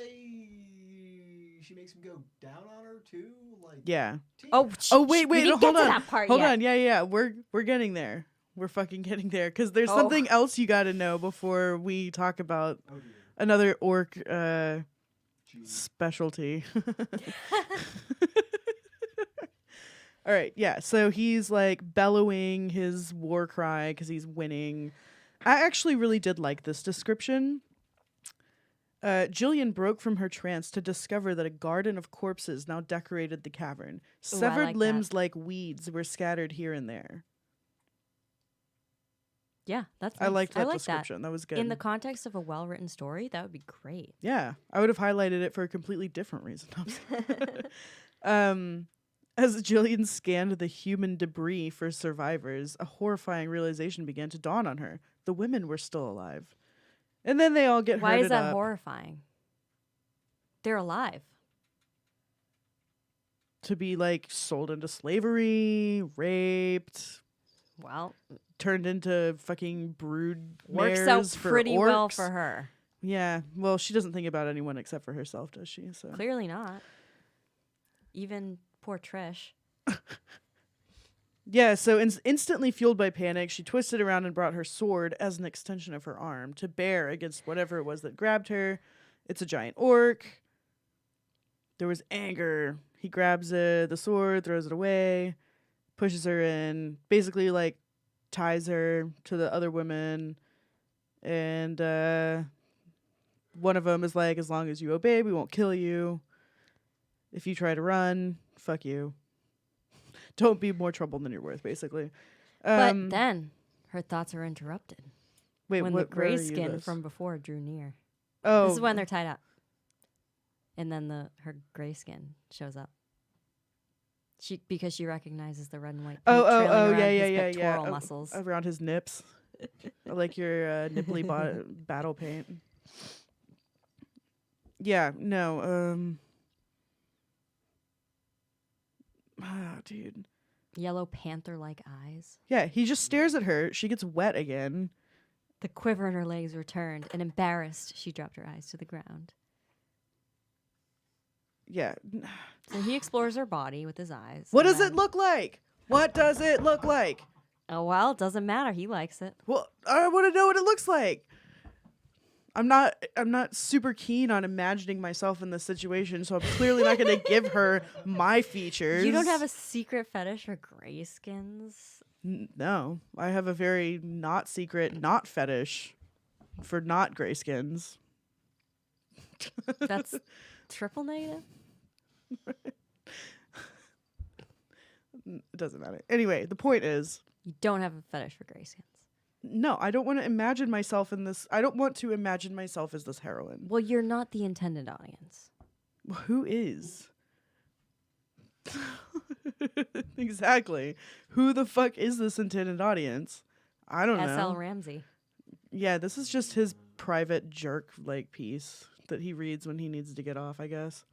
she makes him go down on her too? like. Yeah. Oh, Wait, we didn't hold get on. to that part Hold yet. on. Yeah. We're getting there. We're fucking getting there because there's Oh. something else you got to know before we talk about Oh dear. another orc Jeez. specialty. All right, yeah. So he's like bellowing his war cry because he's winning. I actually really did like this description. Jillian broke from her trance to discover that a garden of corpses now decorated the cavern. Ooh, I Severed like that. limbs like weeds were scattered here and there. Yeah, that's I nice. liked that I like description. That was good. In the context of a well-written story, that would be great. Yeah, I would have highlighted it for a completely different reason. As Jillian scanned the human debris for survivors, a horrifying realization began to dawn on her. The women were still alive. And then they all get Why herded is that up. horrifying? They're alive. To be like sold into slavery, raped, Well, turned into fucking brood works mares out for pretty well orcs. for her. Yeah, well, she doesn't think about anyone except for herself, does she? So Clearly not. Even poor Trish. yeah, so instantly fueled by panic, she twisted around and brought her sword as an extension of her arm to bear against whatever it was that grabbed her. It's a giant orc. There was anger. He grabs the sword, throws it away, pushes her in, basically like ties her to the other women. And one of them is like, as long as you obey, we won't kill you. If you try to run, fuck you. Don't be more trouble than you're worth, basically. But then her thoughts are interrupted wait, when what, the where are you grayskin this? from before drew near. Oh, This is when they're tied up. And then her grayskin shows up. Because she recognizes the red and white paint trailing around his pectoral muscles. Around his nips. I like your nipply battle paint. Yeah, no, dude. Yellow panther-like eyes. Yeah, he just stares at her. She gets wet again. The quiver in her legs returned, and embarrassed, she dropped her eyes to the ground. Yeah. So he explores her body with his eyes. What and does it then- look like? What does it look like? Oh, well, it doesn't matter. He likes it. Well, I want to know what it looks like. I'm not super keen on imagining myself in this situation, so I'm clearly not going to give her my features. You don't have a secret fetish for grayskins? No, I have a very not secret, not fetish for not grayskins. That's triple negative? It doesn't matter. Anyway, the point is, You don't have a fetish for grayskins. no, I don't want to imagine myself in this. I don't want to imagine myself as this heroine. Well, you're not the intended audience. Who is? Exactly. Who the fuck is this intended audience? I don't know. SL Ramsey. Yeah, this is just his private jerk like piece that he reads when he needs to get off, I guess.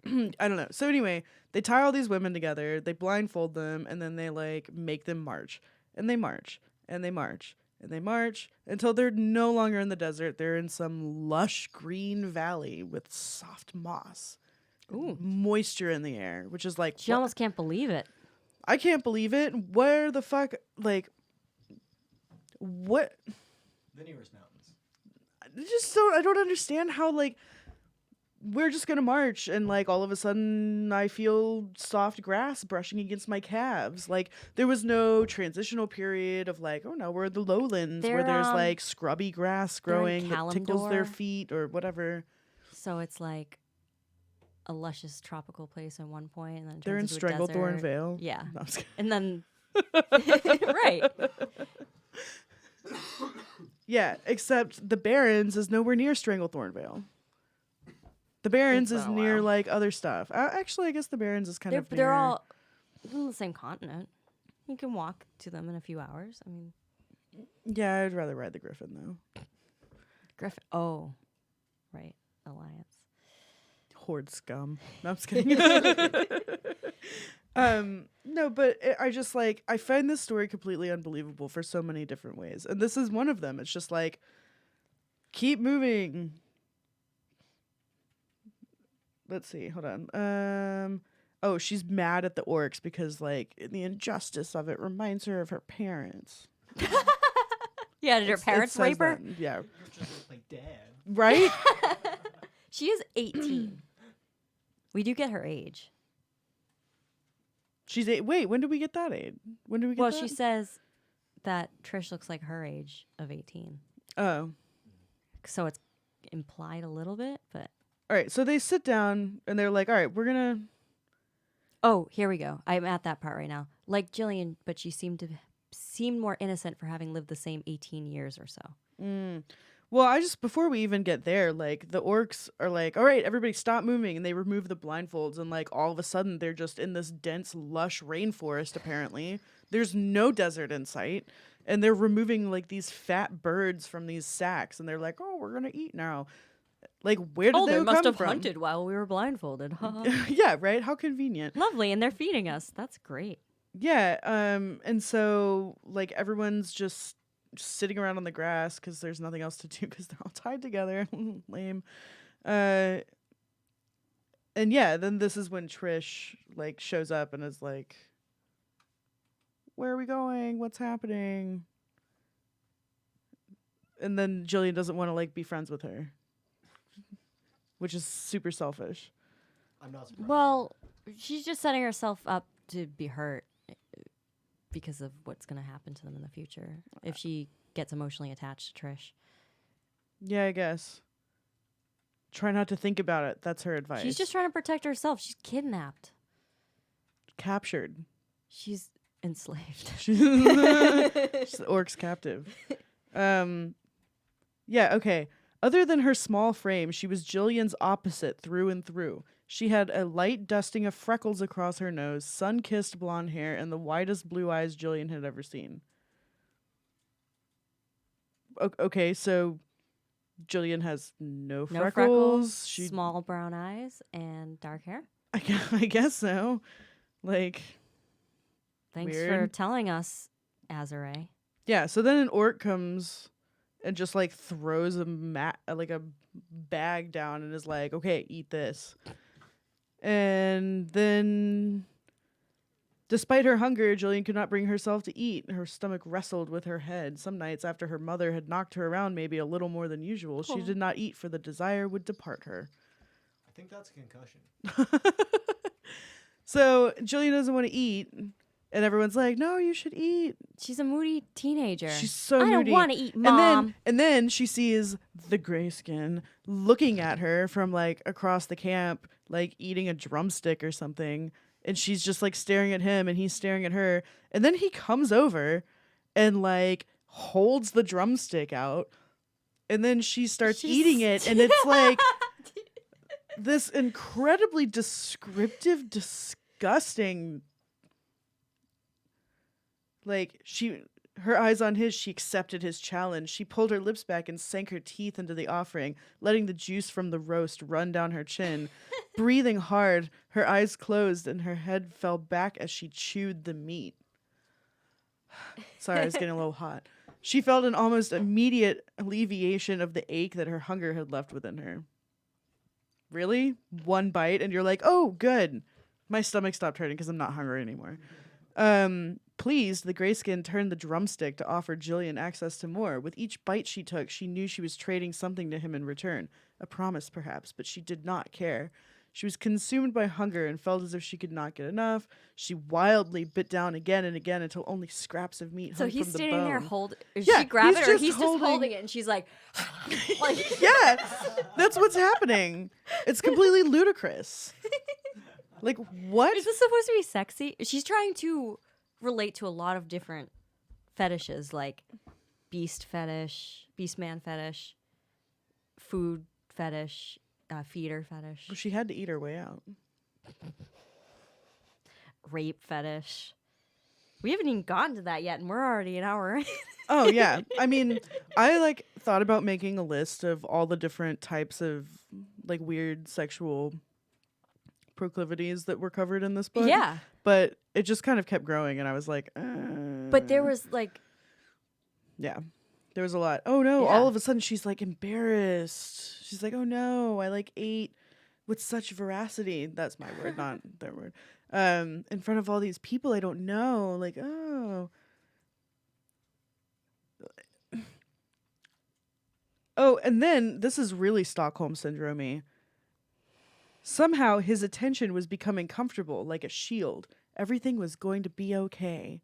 I don't know. So anyway, they tie all these women together, they blindfold them, and then they like make them march. And they march, and they march, and they march until they're no longer in the desert. They're in some lush green valley with soft moss. Ooh. Moisture in the air, which is like She almost can't believe it. I can't believe it. Where the fuck like what The nearest mountains. I don't understand how like we're just gonna march and like all of a sudden I feel soft grass brushing against my calves. Like there was no transitional period of like, oh no, we're in the lowlands where They're, there's like scrubby grass they're in growing that tickles their Kalimdor. feet or whatever. So it's like a luscious tropical place at one point, and then it They're in turns into a Stranglethorn desert. Vale. Yeah, No, I'm just kidding. and then right. Yeah, except the Barrens is nowhere near Stranglethorn Vale. The Barrens It's is been a near while. like other stuff. Actually, I guess the Barrens is kind of near. They're all in the same continent. You can walk to them in a few hours. I mean, Yeah, I'd rather ride the Griffin though. Griffin. Oh, right. Alliance. Horde scum. No, I'm just kidding. No, but I just like I find this story completely unbelievable for so many different ways, and this is one of them. It's just like keep moving. let's see. Hold on. Oh, she's mad at the orcs because like the injustice of it reminds her of her parents. Yeah, did her It parents says rape her? that. Yeah. You just look like dad. Right? She is 18. We do get her age. She's wait, when did we get that aid? When did we get Well, that? she says that Trish looks like her age of 18. Oh. So it's implied a little bit, but All right, so they sit down and they're like, all right, we're going to oh, here we go. I'm at that part right now. Like Jillian, but she seemed more innocent for having lived the same 18 years or so. Well, before we even get there, like the orcs are like, all right, everybody stop moving. And they remove the blindfolds. And like all of a sudden they're just in this dense, lush rainforest, apparently. There's no desert in sight. And they're removing like these fat birds from these sacks. And they're like, oh, we're going to eat now. Like, where did they come from? while we were blindfolded. Yeah, right? How convenient. Lovely, and they're feeding us. That's great. Yeah, and so like everyone's just sitting around on the grass because there's nothing else to do because they're all tied together. Lame. And yeah, then this is when Trish like shows up and is like, "Where are we going? What's happening?" And then Jillian doesn't want to like be friends with her, which is super selfish. I'm not surprised. Well, she's just setting herself up to be hurt because of what's going to happen to them in the future if she gets emotionally attached to Trish. Yeah, I guess. Try not to think about it. That's her advice. She's just trying to protect herself. She's kidnapped. captured. She's enslaved. She's the orc's captive. Yeah, okay. Other than her small frame, she was Jillian's opposite through and through. She had a light dusting of freckles across her nose, sun-kissed blonde hair, and the widest blue eyes Jillian had ever seen. Okay, so Jillian has no freckles. She, small brown eyes, and dark hair. I guess so. Like, Thanks for weird. telling us, Azuree. Yeah, so then an orc comes and just like throws a bag down and is like, "Okay, eat this." And then, despite her hunger, Jillian could not bring herself to eat. Her stomach wrestled with her head. Some nights after her mother had knocked her around maybe a little more than usual, she did not eat, for the desire would depart her. I think that's a concussion. So Jillian doesn't want to eat, and everyone's like, "No, you should eat." She's a moody teenager. She's so I moody. don't want to eat, Mom. And then she sees the grayskin looking at her from like across the camp, like eating a drumstick or something. And she's just like staring at him and he's staring at her. And then he comes over and like holds the drumstick out. And then she starts eating it. And it's like this incredibly descriptive, disgusting. Like, her eyes on his, she accepted his challenge. She pulled her lips back and sank her teeth into the offering, letting the juice from the roast run down her chin. Breathing hard, her eyes closed and her head fell back as she chewed the meat. Sorry, I was getting a little hot. She felt an almost immediate alleviation of the ache that her hunger had left within her. Really? One bite and you're like, "Oh, good. My stomach stopped hurting because I'm not hungry anymore." Pleased, the grayskin turned the drumstick to offer Jillian access to more. With each bite she took, she knew she was trading something to him in return. A promise, perhaps, but she did not care. She was consumed by hunger and felt as if she could not get enough. She wildly bit down again and again until only scraps of meat So hung he's from the standing there bone. she grab he's it or just he's just holding holding- it and she's like, like Yeah, that's what's happening. It's completely ludicrous. Like, what? is this supposed to be sexy? She's trying to relate to a lot of different fetishes, like beast fetish, beast man fetish, food fetish, feeder fetish, Well, she had to eat her way out. rape fetish. We haven't even gotten to that yet, and we're already an hour in. Oh yeah. I mean, I like thought about making a list of all the different types of like weird sexual proclivities that were covered in this book. Yeah. But it just kind of kept growing and I was like, But there was like, yeah. There was a lot. Oh no, Yeah. all of a sudden she's like embarrassed. She's like, "Oh no, I like ate with such veracity. That's my word, not their word. In front of all these people I don't know. Like, oh. Oh, and then this is really Stockholm syndrome-y. Somehow his attention was becoming comfortable, like a shield. Everything was going to be okay.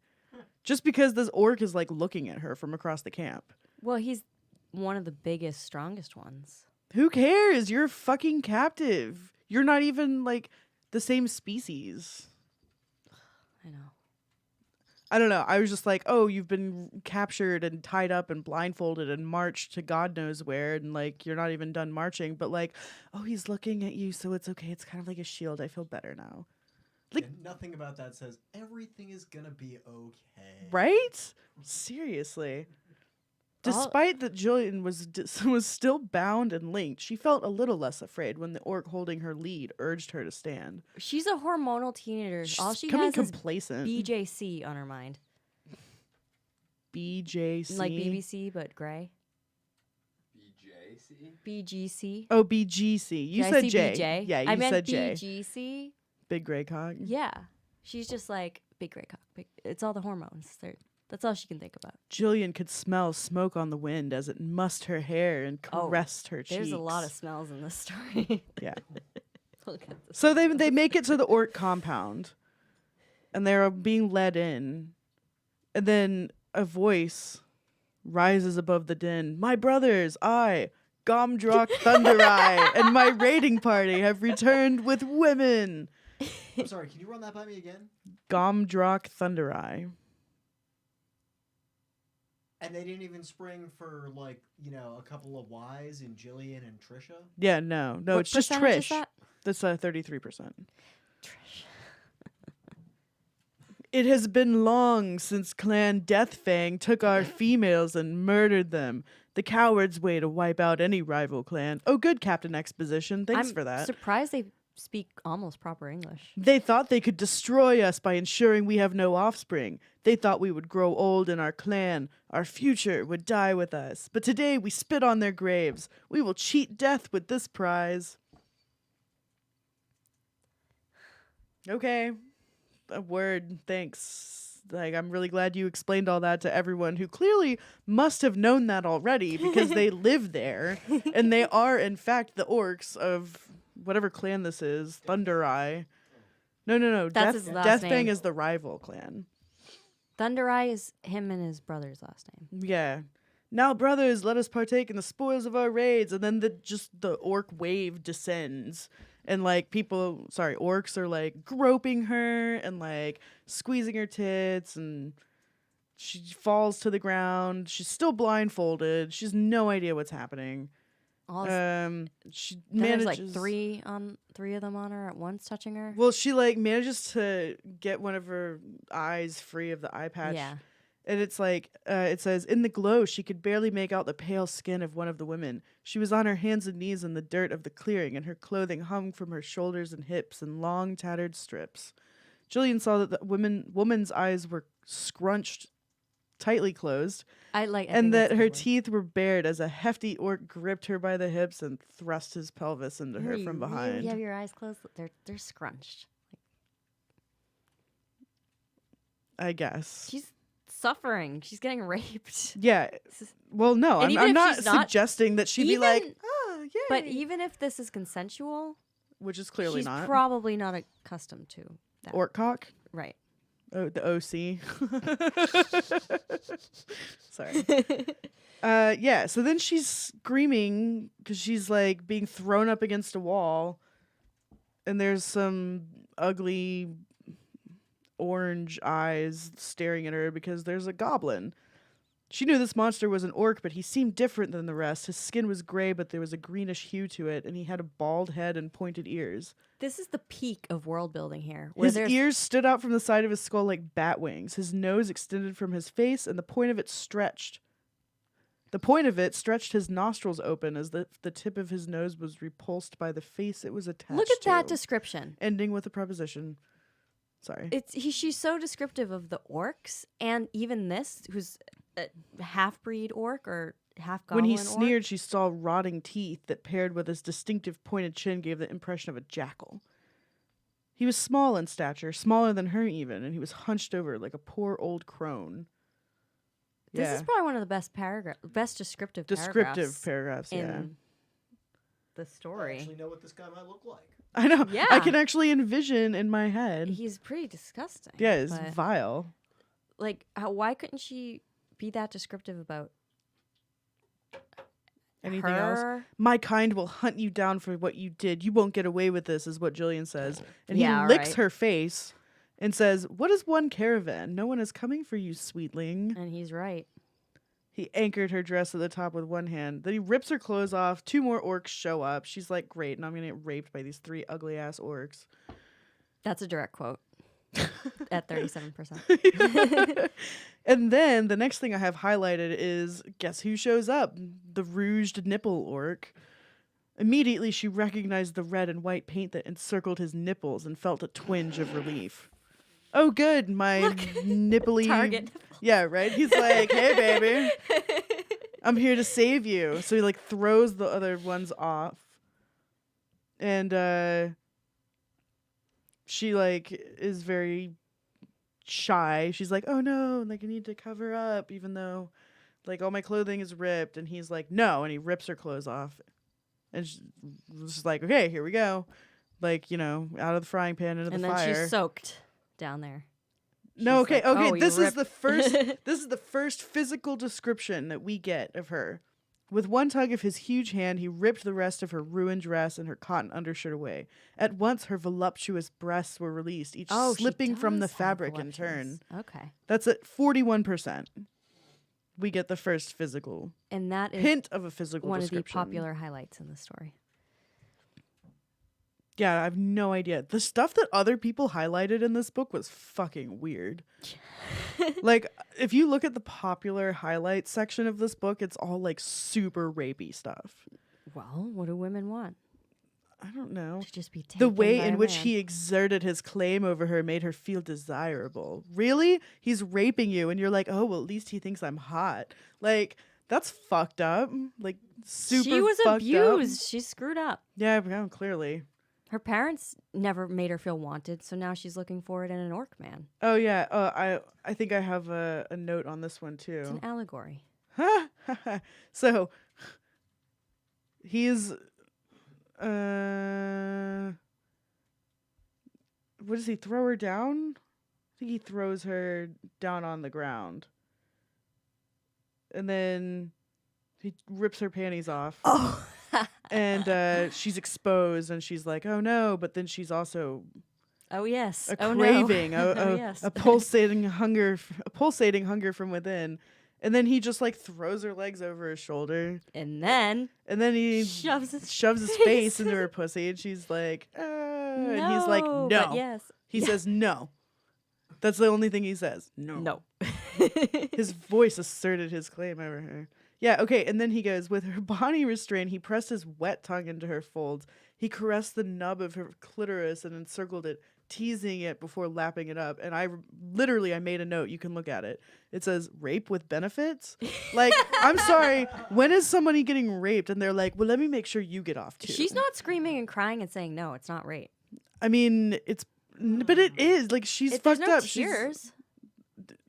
Just because this orc is like looking at her from across the camp. Well, he's one of the biggest, strongest ones. Who cares? You're fucking captive. You're not even like the same species. I know. I don't know. I was just like, oh, you've been captured and tied up and blindfolded and marched to God knows where, and like you're not even done marching. But like, oh, he's looking at you, so it's okay. It's kind of like a shield. I feel better now. Like, And nothing about that says everything is gonna be okay. right? Seriously. Despite that Jillian was still bound and linked, she felt a little less afraid when the orc holding her lead urged her to stand. She's a hormonal teenager. She's All she becoming has is complacent. BJC on her mind. BJC? Like BBC, but gray. BJC? BGC. Oh, BGC. You Did I said see J. BJ? Yeah, you I meant said J. BGC. Big gray cock. Yeah. She's just like, big gray cock. It's all the hormones. That's all she can think about. Jillian could smell smoke on the wind as it mussed her hair and caressed her cheeks. There's a lot of smells in this story. Yeah. Look at this. So they make it to the orc compound, and they're being led in, and then a voice rises above the din. My brothers, I, Gomdrock Thundereye, and my raiding party have returned with women. I'm sorry, can you run that by me again? Gomdrock Thundereye. And they didn't even spring for, like, you know, a couple of Ys in Jillian and Trisha? Yeah, no, What it's just percentage is Trish. that? That's 33%. Trish. It has been long since Clan Deathfang took our females and murdered them. The coward's way to wipe out any rival clan. Oh, good, Captain Exposition. Thanks for that. Surprised they speak almost proper English. They thought they could destroy us by ensuring we have no offspring. They thought we would grow old in our clan. Our future would die with us. But today we spit on their graves. We will cheat death with this prize. Okay. A word. Thanks. Like, I'm really glad you explained all that to everyone who clearly must have known that already because they live there. And they are, in fact, the orcs of whatever clan this is. Thunder Eye. No. That's his last Deathfang name. is the rival clan. Thunder Eye is him and his brother's last name. Yeah. Now, brothers, let us partake in the spoils of our raids. And then the orc wave descends. And, like, orcs are, like, groping her and, like, squeezing her tits. And she falls to the ground. She's still blindfolded. She has no idea what's happening. She There's manages... like three of them on her at once touching her. Well, she, like, manages to get one of her eyes free of the eye patch. Yeah. And it's like, it says, in the glow, she could barely make out the pale skin of one of the women. She was on her hands and knees in the dirt of the clearing, and her clothing hung from her shoulders and hips in long, tattered strips. Jillian saw that the woman's eyes were scrunched, tightly closed, and that her teeth were bared as a hefty orc gripped her by the hips and thrust his pelvis into her from behind. You have your eyes closed. They're scrunched. I guess. She's suffering. She's getting raped. Yeah. Well, no, And even I'm if not she's not- suggesting that she'd be like, Even- oh, yay. But even if this is consensual, which is clearly she's not. probably not accustomed to that. Orc cock? Right. Oh, the OC. Sorry. Yeah, so then she's screaming because she's like being thrown up against a wall, and there's some ugly orange eyes staring at her because there's a goblin. She knew this monster was an orc, but he seemed different than the rest. His skin was gray, but there was a greenish hue to it, and he had a bald head and pointed ears. This is the peak of world building here. Where His there's ears stood out from the side of his skull like bat wings. His nose extended from his face, and the point of it stretched. The point of it stretched his nostrils open as the tip of his nose was repulsed by the face it was attached to. Look at that description. Ending with a preposition. Sorry. She's so descriptive of the orcs, and even this, who's a half-breed orc or half When goblin he orc? sneered, she saw rotting teeth that paired with his distinctive pointed chin gave the impression of a jackal. He was small in stature, smaller than her even, and he was hunched over like a poor old crone. This is probably one of the best descriptive paragraphs, in yeah. the I story. actually know what this guy might look like. I know. Yeah. I can actually envision in my head. He's pretty disgusting. Yeah, it's but, vile. like, why couldn't she be that descriptive about Anything else? her? My kind will hunt you down for what you did. You won't get away with this, is what Jillian says. And Yeah, he licks right. her face and says, "What is one caravan? No one is coming for you, sweetling." And he's right. He anchored her dress at the top with one hand. Then he rips her clothes off. 2 more orcs show up. She's like, great, and I'm going to get raped by these 3 ugly-ass orcs. That's a direct quote. At 37%. And then the next thing I have highlighted is, guess who shows up? The rouged nipple orc. Immediately, she recognized the red and white paint that encircled his nipples and felt a twinge of relief. Oh, good, my nipply... Target. Yeah, right? He's like, hey, baby, I'm here to save you. So he, like, throws the other ones off. And she, like, is very shy. She's like, oh, no, like, I need to cover up, even though, like, all my clothing is ripped. And he's like, no, and he rips her clothes off. And she's like, okay, here we go. Like, you know, out of the frying pan into And the then fire. she's soaked down there. No, She's okay, like, okay. "Oh, you This is ripped." the first. This is the first physical description that we get of her. With one tug of his huge hand, he ripped the rest of her ruined dress and her cotton undershirt away. At once, her voluptuous breasts were released, each Oh, she slipping from the does have fabric in turn. voluptuous. Okay. That's at 41%. We get the first physical And that is hint of a physical one of the description. popular highlights in the story. Yeah, I have no idea. The stuff that other people highlighted in this book was fucking weird. Like, if you look at the popular highlight section of this book, it's all like super rapey stuff. Well, what do women want? I don't know. To just be taken The way by in a which man. he exerted his claim over her made her feel desirable. Really? He's raping you, and you're like, oh, well, at least he thinks I'm hot. Like, that's fucked up. Like, super She was fucked abused. up. She screwed up. Yeah, clearly. Her parents never made her feel wanted, so now she's looking for it in an orc man. Oh, yeah. I think I have a note on this one, It's too. an allegory. So, he's... what does he throw her down? I think he throws her down on the ground. And then he rips her panties off. Oh. And she's exposed and she's like, oh no, but then she's also Oh, yes. a Oh, craving, no. a Yes. a pulsating hunger from within. And then he just like throws her legs over his shoulder. And then And then he shoves his his face into her pussy, and she's like, and he's like, no. but yes. He says no. That's the only thing he says. No. No. His voice asserted his claim over her. Yeah, okay, and then he goes, with her body restrained, he pressed his wet tongue into her folds. He caressed the nub of her clitoris and encircled it, teasing it before lapping it up. And I made a note. You can look at it. It says, rape with benefits? Like, I'm sorry. When is somebody getting raped and they're like, well, let me make sure you get off too? She's not screaming and crying and saying, no, it's not rape. I mean, but it is. Like, she's If fucked there's no up. tears.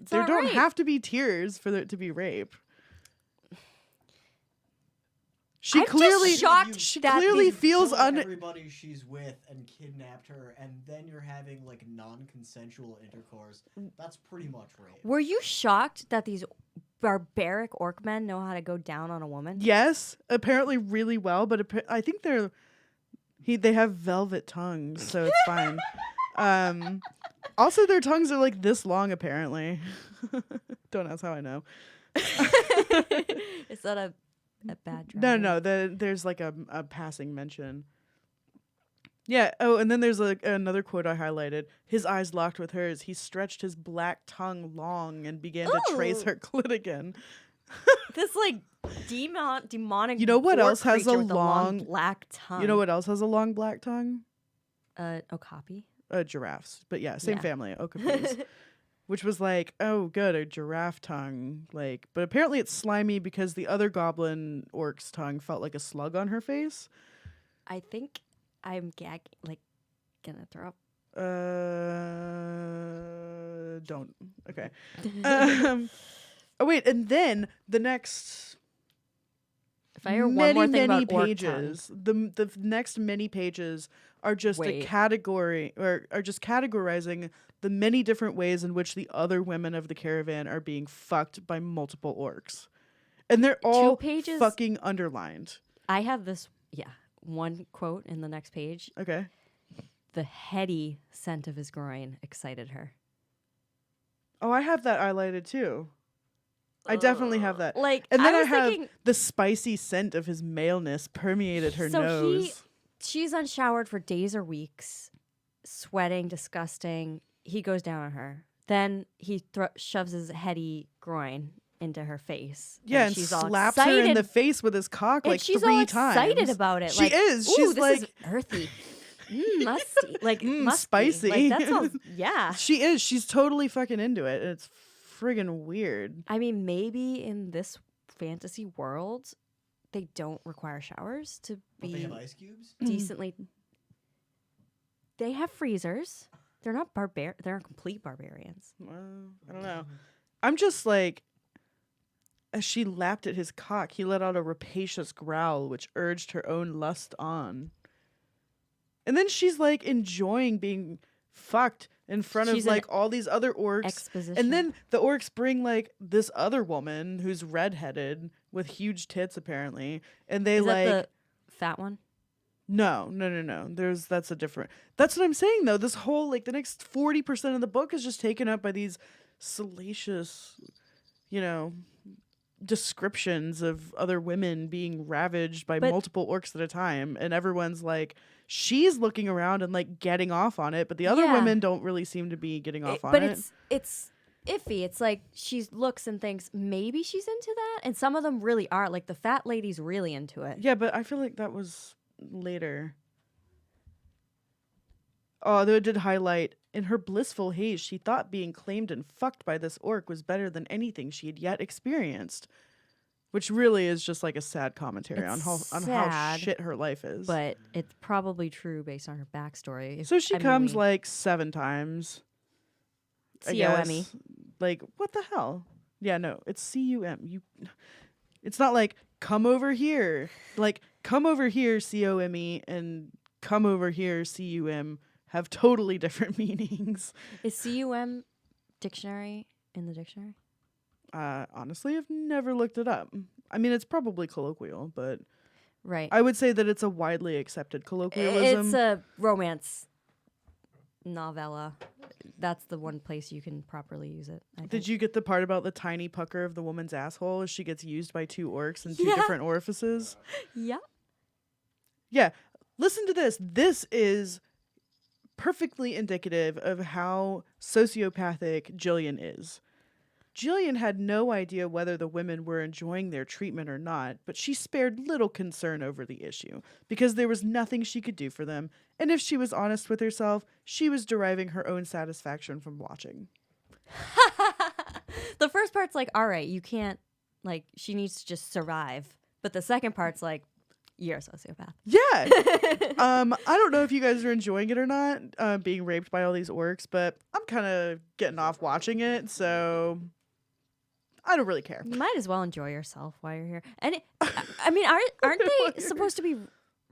It's There not don't rape. have to be tears for there to be rape. She I'm clearly, just shocked she that clearly these- feels Killing everybody she's with and kidnapped her, and then you're having like non-consensual intercourse. That's pretty much rape. Were you shocked that these barbaric orc men know how to go down on a woman? Yes, apparently really well, but I think they have velvet tongues, so it's fine. Also, their tongues are like this long, apparently. Don't ask how I know. Is that a bad drama? No, there's like a passing mention. Yeah. Oh, and then there's another quote I highlighted. His eyes locked with hers. He stretched his black tongue long and began to trace Ooh. her clit again. This like demonic. You know what orc else has creature a with long- black tongue? You know what else has a long black tongue? Okapi. Giraffes. But yeah, same Yeah. family. Okapis. which was like, oh, good, a giraffe tongue. Like, but apparently it's slimy because the other goblin orc's tongue felt like a slug on her face. I think I'm gonna throw up. Don't. Okay. Oh wait, and then the next If I hear one more thing many about orc pages, the next many pages are just a Wait. category, or are just categorizing the many different ways in which the other women of the caravan are being fucked by multiple orcs, and they're all pages- fucking underlined. I have this, one quote in the next page. Okay. The heady scent of his groin excited her. Oh, I have that highlighted too. I definitely have that. Like, And then I, was have thinking, the spicy scent of his maleness permeated her So nose. she's unshowered for days or weeks, sweating, disgusting. He goes down on her. Then he shoves his heady groin into her face. Yeah, and she's all slaps her in excited, the face with his cock and like she's 3 all times. excited about it. She like, is. Ooh, She's this like, is earthy. Musty. Like, musty. spicy. Like, that sounds, yeah. she is. She's totally fucking into it. And it's friggin' weird. I mean, maybe in this fantasy world, they don't require showers to But they be have ice cubes? decently. They have freezers. They're not They're complete barbarians. Well, I don't know. I'm just like, as she lapped at his cock, he let out a rapacious growl, which urged her own lust on. And then she's like enjoying being fucked in front She's of an like all these other orcs. Exposition. And then the orcs bring like this other woman who's redheaded with huge tits apparently, and they is like that the fat one? no. That's a different. That's what I'm saying though. This whole like the next 40% of the book is just taken up by these salacious, descriptions of other women being ravaged by But- multiple orcs at a time, and everyone's like, she's looking around and like getting off on it, but the other Yeah. women don't really seem to be getting off on But it. it's iffy. It's like she looks and thinks maybe she's into that, and some of them really are. Like the fat lady's really into it. Yeah, but I feel like that was later. Oh, though it did highlight, in her blissful haze, she thought being claimed and fucked by this orc was better than anything she had yet experienced. Which really is just like a sad commentary on It's how sad, shit her life is. But it's probably true based on her backstory. So she I mean, comes we- like 7 times. I C-O-M-E. guess. Like, what the hell? Yeah, no, it's C-U-M. It's not like, come over here. Like, come over here, C-O-M-E, and come over here, C-U-M, have totally different meanings. Is C-U-M dictionary in the dictionary? Honestly, I've never looked it up. I mean, it's probably colloquial, but Right. I would say that it's a widely accepted colloquialism. It's a romance novella. That's the one place you can properly use it. I Did think. you get the part about the tiny pucker of the woman's asshole as she gets used by 2 orcs in 2 Yeah. different orifices? Yeah. Yeah. Listen to this. This is perfectly indicative of how sociopathic Jillian is. Jillian had no idea whether the women were enjoying their treatment or not, but she spared little concern over the issue because there was nothing she could do for them, and if she was honest with herself, she was deriving her own satisfaction from watching. The first part's like, all right, you can't, like, she needs to just survive. But the second part's like, you're a sociopath. Yeah. I don't know if you guys are enjoying it or not, being raped by all these orcs, but I'm kind of getting off watching it, so I don't really care. You might as well enjoy yourself while you're here. And I mean, aren't they supposed to be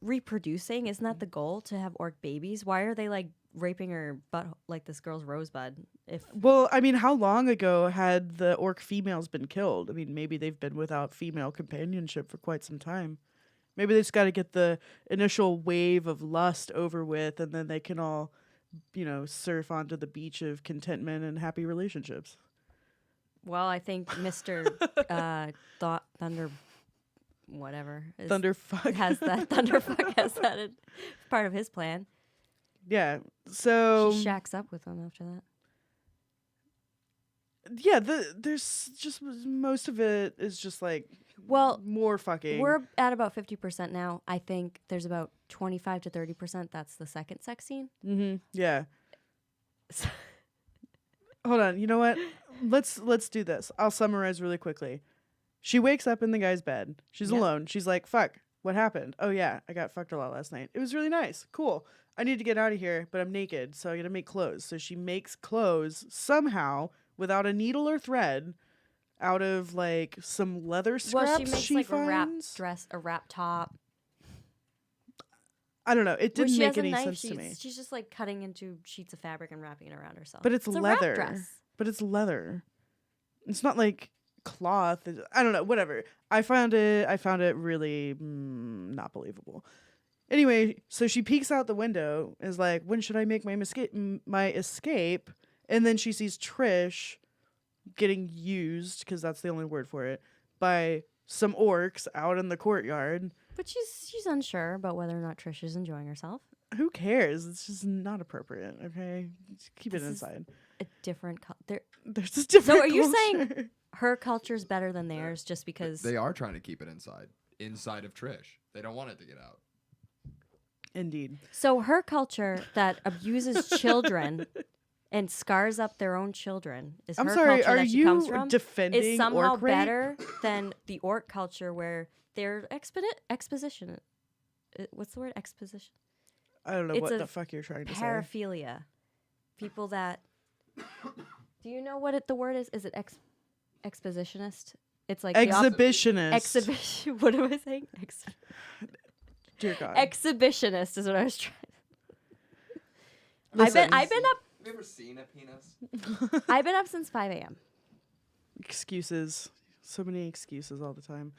reproducing? Isn't that the goal, to have orc babies? Why are they like raping her butt like this girl's rosebud? Well, I mean, how long ago had the orc females been killed? I mean, maybe they've been without female companionship for quite some time. Maybe they just got to get the initial wave of lust over with, and then they can all, surf onto the beach of contentment and happy relationships. Well, I think Mr. Thunder, whatever, Thunderfuck. has that. Thunderfuck has that as part of his plan. Yeah. So She shacks up with him after that. yeah, there's just most of it is just like Well, more fucking. we're at about 50% now. I think there's about 25 to 30%. That's the second sex scene. Yeah. hold on. You know what? Let's do this. I'll summarize really quickly. She wakes up in the guy's bed. She's Yep. alone. She's like, fuck, what happened? Oh, yeah, I got fucked a lot last night. It was really nice. Cool. I need to get out of here, but I'm naked, so I gotta make clothes. So she makes clothes somehow without a needle or thread out of like some leather scraps Well, she makes like a wrap finds. dress, a wrap top. I don't know. It Where didn't she make has a any knife, sense to me. she's just like cutting into sheets of fabric and wrapping it around herself. But it's a leather. wrap dress. But it's leather. It's not like cloth. I don't know. Whatever. I found it really not believable. Anyway, so she peeks out the window, is like, when should I make my escape? And then she sees Trish getting used, because that's the only word for it, by some orcs out in the courtyard. But she's unsure about whether or not Trish is enjoying herself. Who cares? It's just not appropriate, okay? Just keep it This is inside. A different There's a different So are you culture. saying her culture's better than theirs just because They are trying to keep it inside of Trish. They don't want it to get out. Indeed. So her culture that abuses children and scars up their own children is I'm her sorry, culture are that she comes you from defending is somehow orc rape? better than the orc culture where they're exposition. What's the word? Exposition. I don't know It's what a the fuck you're trying to say. Paraphilia. People that. Do you know what the word is? Is it expositionist? It's like Exhibitionist. Exhibition. What am I saying? Dear God. Exhibitionist is what I was trying. Listen. I've been up. Have you ever seen a penis? I've been up since 5 a.m. Excuses. So many excuses all the time.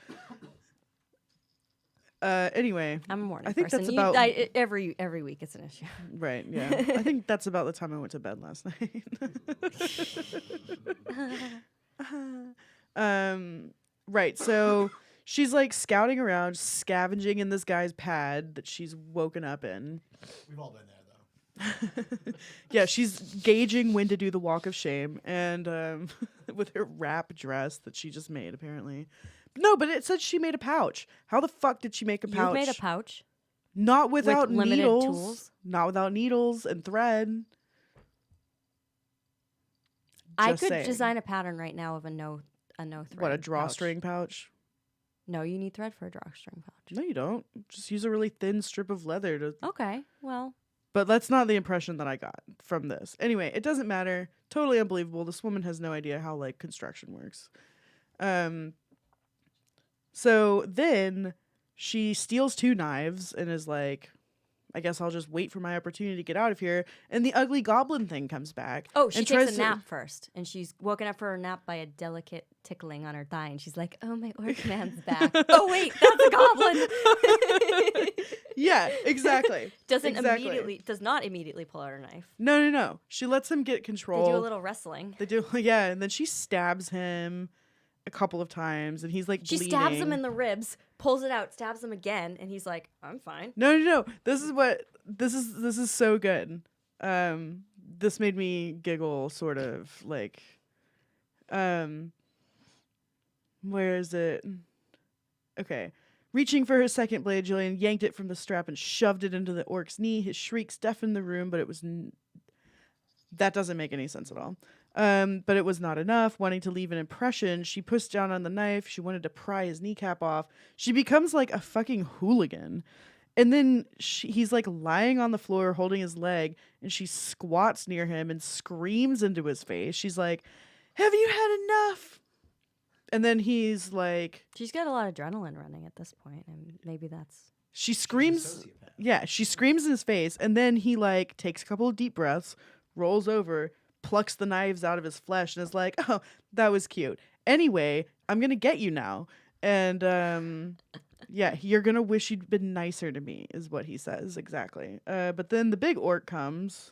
Anyway. I'm a morning I think person. that's about- every week it's an issue. Right, yeah. I think that's about the time I went to bed last night. Right, so she's like scouting around, scavenging in this guy's pad that she's woken up in. We've all been there, though. Yeah, she's gauging when to do the walk of shame, and with her wrap dress that she just made, apparently. No, but it said she made a pouch. How the fuck did she make a pouch? You've made a pouch. Not without limited needles. tools? Not without needles and thread. I Just could saying. design a pattern right now of a no thread. What, a pouch. drawstring pouch? No, you need thread for a drawstring pouch. No, you don't. Just use a really thin strip of leather to. Okay, well, But that's not the impression that I got from this. Anyway, it doesn't matter. Totally unbelievable. This woman has no idea how like construction works. So then she steals 2 knives and is like, I guess I'll just wait for my opportunity to get out of here. And the ugly goblin thing comes back. oh, she and takes tries a to- nap first, and she's woken up for her nap by a delicate tickling on her thigh, and she's like, "Oh, my orc man's back." Oh wait, that's a goblin. Yeah, exactly. Does not immediately pull out her knife. No. She lets him get They control. do a little wrestling. They do, yeah. And then she stabs him a couple of times, and he's like She bleeding. stabs him in the ribs, pulls it out, stabs him again, and he's like, "I'm fine." No. This is so good. This made me giggle, sort of like. Where is it? Okay. Reaching for her second blade, Jillian yanked it from the strap and shoved it into the orc's knee. His shrieks deafened the room, but it was that doesn't make any sense at all. But it was not enough. Wanting to leave an impression, she pushed down on the knife. She wanted to pry his kneecap off. She becomes like a fucking hooligan. And then he's like lying on the floor holding his leg, and she squats near him and screams into his face. She's like, "Have you had enough?" And then he's like, She's got a lot of adrenaline running at this point, and maybe that's. she She's a screams. sociopath. Yeah, she screams in his face, and then he like takes a couple of deep breaths, rolls over, plucks the knives out of his flesh, and is like, "Oh, that was cute. Anyway, I'm gonna get you now." And yeah, you're gonna wish you'd been nicer to me, is what he says exactly. But then the big orc comes,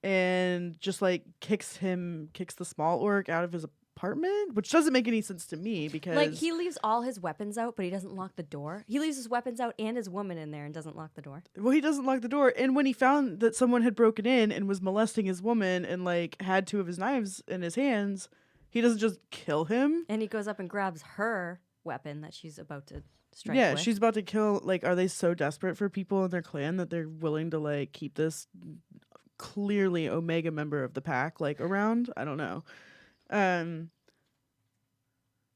and just like kicks the small orc out of his apartment, which doesn't make any sense to me because Like, he leaves all his weapons out, but he doesn't lock the door. He leaves his weapons out and his woman in there and doesn't lock the door. Well, he doesn't lock the door. And when he found that someone had broken in and was molesting his woman and like had 2 of his knives in his hands, he doesn't just kill him. And he goes up and grabs her weapon that she's about to strike Yeah, with. she's about to kill. Like, are they so desperate for people in their clan that they're willing to like keep this clearly Omega member of the pack, like around. I don't know.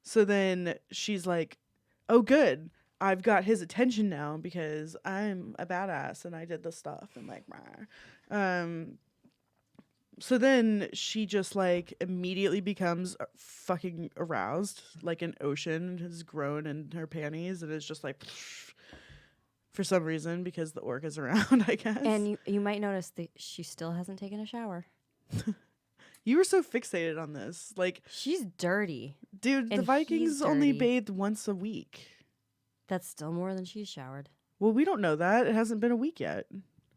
So then she's like, "Oh, good. I've got his attention now because I'm a badass and I did the stuff." And like, rah. So then she just like immediately becomes fucking aroused, like an ocean has grown in her panties and is just like for some reason because the orc is around, I guess. And you might notice that she still hasn't taken a shower. You were so fixated on this. Like, She's dirty. dude, the And Vikings he's only dirty. bathed once a week. That's still more than she's showered. Well, we don't know that. It hasn't been a week yet.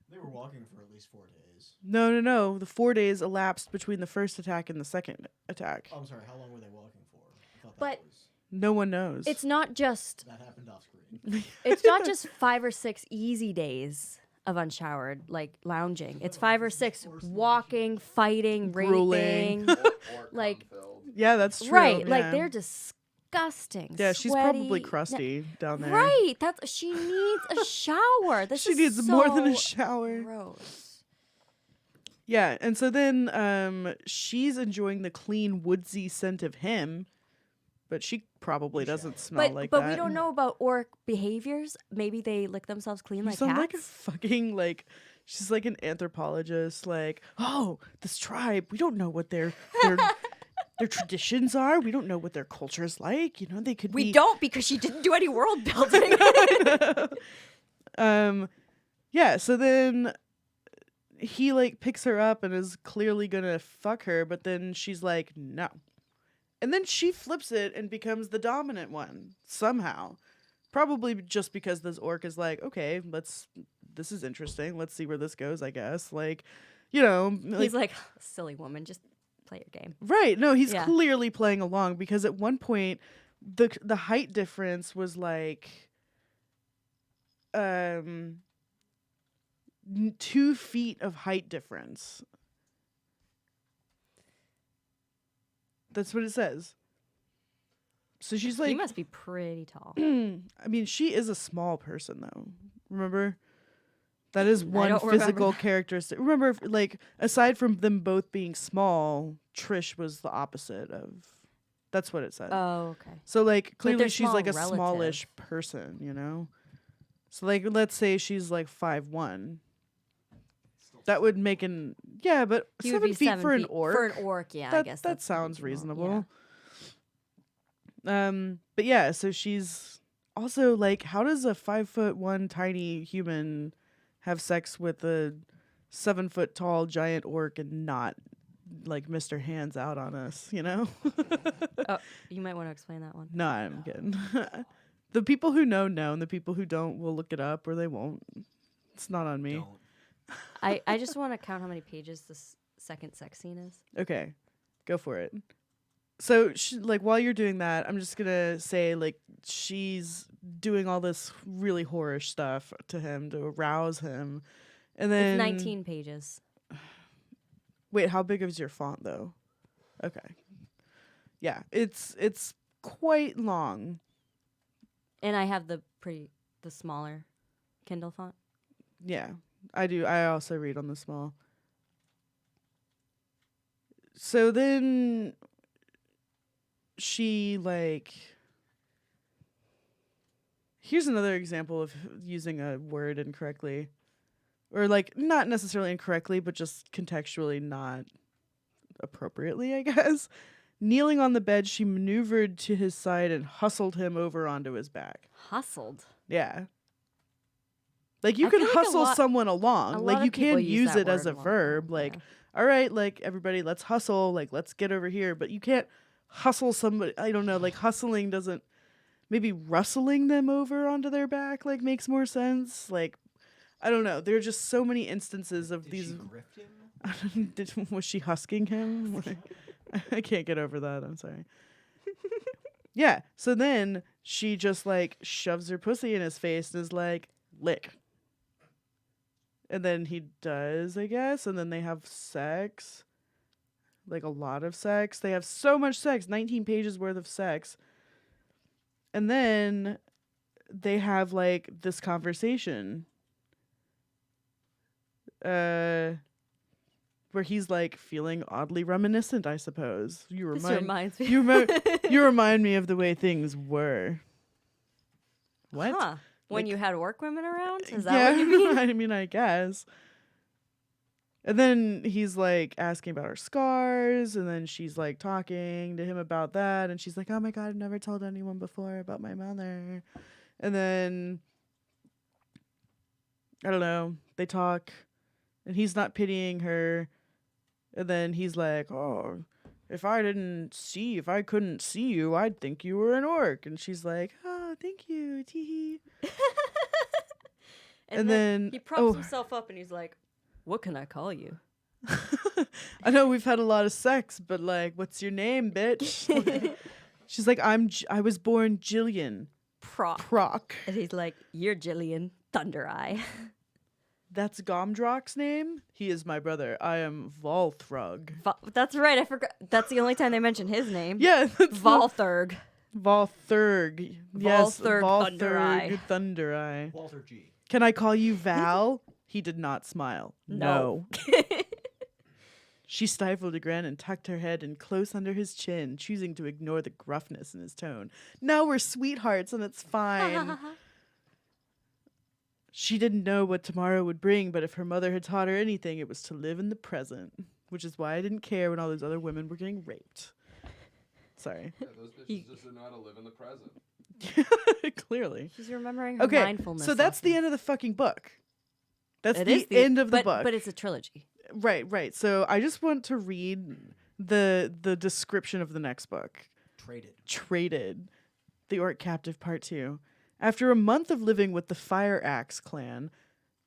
They were walking for at least 4 days. No. The 4 days elapsed between the first attack and the second attack. Oh, I'm sorry. How long were they walking for? I thought But- that was No one knows. It's not just that happened off screen. it's not just 5 or 6 easy days of unshowered, like lounging. It's 5 or 6 walking, fighting, Grueling. raping. Like- Yeah, that's true. Right. Like yeah. they're disgusting. Yeah, she's probably sweaty. crusty down there. Right. That's she needs a shower. This She is needs more than a so shower. Gross. Yeah, and so then she's enjoying the clean woodsy scent of him, but she probably doesn't smell But like but that. we don't know about orc behaviors. Maybe they lick themselves clean You like sound cats. like a fucking like she's like an anthropologist. Like, oh, this tribe, we don't know what their their traditions are. We don't know what their culture is like. You know, they could we be. don't because she didn't do any world building. Yeah. So then he like picks her up and is clearly gonna fuck her, but then she's like, no. And then she flips it and becomes the dominant one somehow. Probably just because this orc is like, okay, this is interesting. Let's see where this goes, I guess. Like, you know, He's like, silly woman, just play your game. right. No, he's Yeah. clearly playing along because at one point the height difference was like 2 feet of height difference. That's what it says. So she's He like, must be pretty tall. I mean, she is a small person though. Remember? That is one don't remember physical that. characteristic. Remember, like, aside from them both being small, Trish was the opposite of. That's what it said. Oh, okay. So, like, clearly they're she's like a small smallish relative. person, you know? So, like, let's say she's like 5'1". That would make an. Yeah, but He would 7 be feet 7 for an feet. orc. For an orc, yeah, I that, guess that that's sounds reasonable. Yeah. But yeah, so she's also like, how does a 5'1" tiny human have sex with a 7 foot tall giant orc and not like Mr. Hands out on us, you know? Oh, you might want to explain that one. No, I'm kidding. The people who know, and the people who don't will look it up or they won't. It's not on me. Don't. I just want to count how many pages this second sex scene is. Okay, go for it. So, like, while you're doing that, I'm just gonna say, like, she's doing all this really whorish stuff to him to arouse him, and then It's 19 pages. Wait, how big is your font though? Okay, yeah, it's quite long. And I have the smaller Kindle font. Yeah, I do. I also read on the small. So then she like here's another example of using a word incorrectly, or like not necessarily incorrectly, but just contextually not appropriately, I guess. Kneeling on the bed, she maneuvered to his side and hustled him over onto his back. Hustled. Yeah. Like you I can feel like a hustle lot- someone a along. lot Like of you people can use use that it as word a a lot, verb. yeah. Like, all right, like everybody, let's hustle. Like, let's get over here. But you can't hustle somebody. I don't know. Like hustling doesn't. Maybe rustling them over onto their back like makes more sense. Like, I don't know. There are just so many instances of Did these. she grift him? Was she husking him? Like, I can't get over that. I'm sorry. Yeah. So then she just like shoves her pussy in his face and is like, lick. And then he does, I guess. And then they have sex. Like a lot of sex. They have so much sex. 19 pages worth of sex. And then they have like this conversation. where he's like feeling oddly reminiscent, I suppose. This reminds me. You remind me of the way things were. What? Huh. When Like- you had orc women around? Is that what you mean? I mean, I guess. And then he's like asking about her scars, and then she's like talking to him about that, and she's like, "Oh my god, I've never told anyone before about my mother." And then I don't know, they talk, and he's not pitying her. And then he's like, "Oh, if I couldn't see you, I'd think you were an orc." And she's like, "Oh, thank you, teehee." And then he props himself up and he's like, "What can I call you?" I know we've had a lot of sex, but like, what's your name, bitch? She's like, I was born Jillian Proc. And he's like, "You're Jillian Thunder Eye." That's Gomdrock's name. He is my brother. I am Volthrug. That's right. I forgot. That's the only time they mention his name. Yeah, Volthurg. Volthurg. Yes, Volthurg Thunder Eye. Thunder Eye. Walter G. Can I call you Val? He did not smile. No. She stifled a grin and tucked her head in close under his chin, choosing to ignore the gruffness in his tone. Now we're sweethearts and it's fine. She didn't know what tomorrow would bring, but if her mother had taught her anything, it was to live in the present, which is why I didn't care when all those other women were getting raped. Sorry. Yeah, those bitches just don't know how to live in the present. Clearly. She's remembering her Okay, mindfulness. so that's the lesson. end of the fucking book. That's It the is end of the book. But it's a trilogy. Right. So I just want to read the description of the next book. Traded. The Orc Captive Part 2. After a month of living with the Fire Axe clan,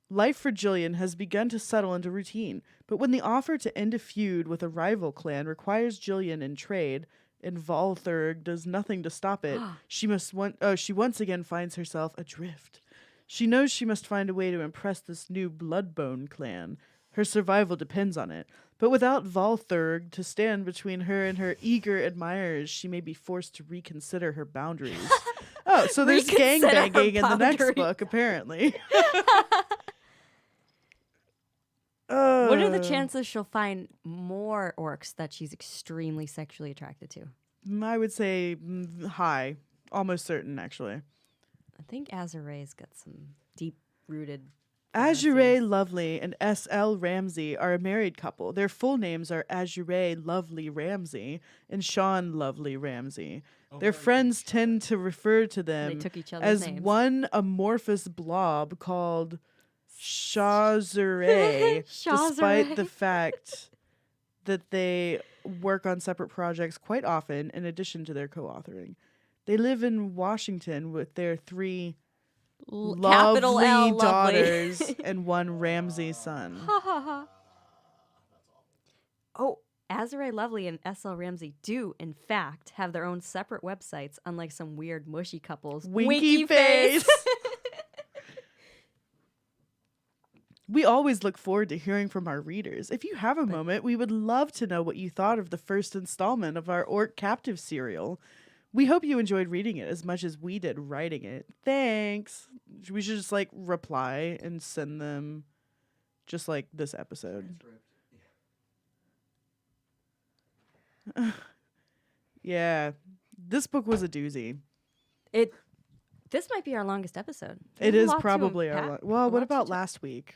life for Jillian has begun to settle into routine. But when the offer to end a feud with a rival clan requires Jillian in trade, and Volthurg does nothing to stop it, she once again finds herself adrift. She knows she must find a way to impress this new Bloodbone clan. Her survival depends on it. But without Volthurg to stand between her and her eager admirers, she may be forced to reconsider her boundaries. Oh, so there's Reconsider her gangbanging in the next boundaries. book, apparently. What are the chances she'll find more orcs that she's extremely sexually attracted to? I would say high. Almost certain, actually. I think Azuree's got some deep-rooted... Azuree Lovely and S.L. Ramsey are a married couple. Their full names are Azuree Lovely Ramsey and Sean Lovely Ramsey. Their friends tend to refer to them took each other's as names. one amorphous blob called Shazuree, despite the fact that they work on separate projects quite often in addition to their co-authoring. They live in Washington with their three capital lovely L, lovely. daughters and one Ramsey son. Oh, Azuree Lovely and S.L. Ramsey do, in fact, have their own separate websites, unlike some weird mushy couples. Winky face. We always look forward to hearing from our readers. If you have a moment, we would love to know what you thought of the first installment of our Orc Captive serial. We hope you enjoyed reading it as much as we did writing it. Thanks. We should just reply and send them just like this episode. Yeah. This book was a doozy. This might be our longest episode. It There's a is lot to probably our unpack, well, a what lot to about check. last week?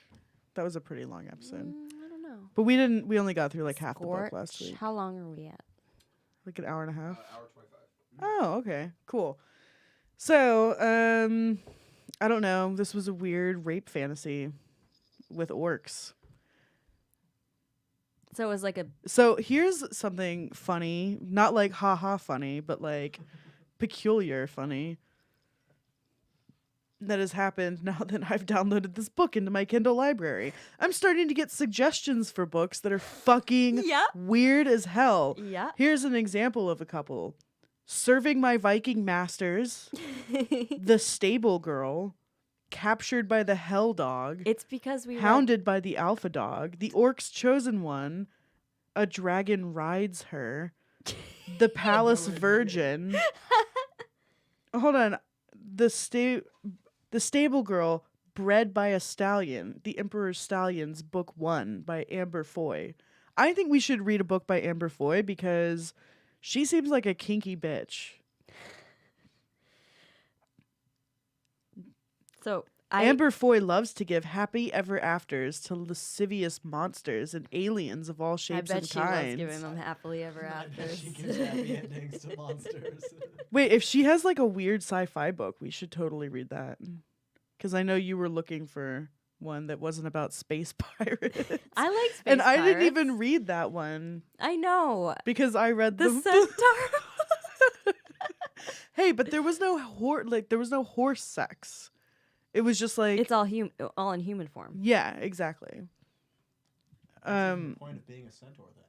That was a pretty long episode. I don't know. But we only got through half the book Scorch, last week. How long are we at? Like an hour and a half. Hour 25. Oh, okay. Cool. So, I don't know. This was a weird rape fantasy with orcs. So it was like a... So here's something funny. Not like haha funny, but peculiar funny. That has happened now that I've downloaded this book into my Kindle library. I'm starting to get suggestions for books that are fucking weird as hell. Yeah. Here's an example of a couple. Serving My Viking Masters, The Stable Girl, Captured by the Hell Dog, It's because we Hounded by the Alpha Dog, The Orc's Chosen One, A Dragon Rides Her, The Palace Virgin. Hold on. The Stable Girl, Bred by a Stallion, The Emperor's Stallions, Book 1 by Amber Foy. I think we should read a book by Amber Foy because she seems like a kinky bitch. So Amber Foy loves to give happy ever afters to lascivious monsters and aliens of all I shapes bet and she loves kinds. giving them happily ever I bet after. she gives happy endings to monsters. Wait, if she has like a weird sci-fi book, we should totally read that. Because I know you were looking for one that wasn't about space pirates. I like space and I didn't pirates. even read that one I know. because I read The centaur. Hey, but there was no horse sex. It was just like It's all in human form. yeah, exactly. What's the point of being a centaur then?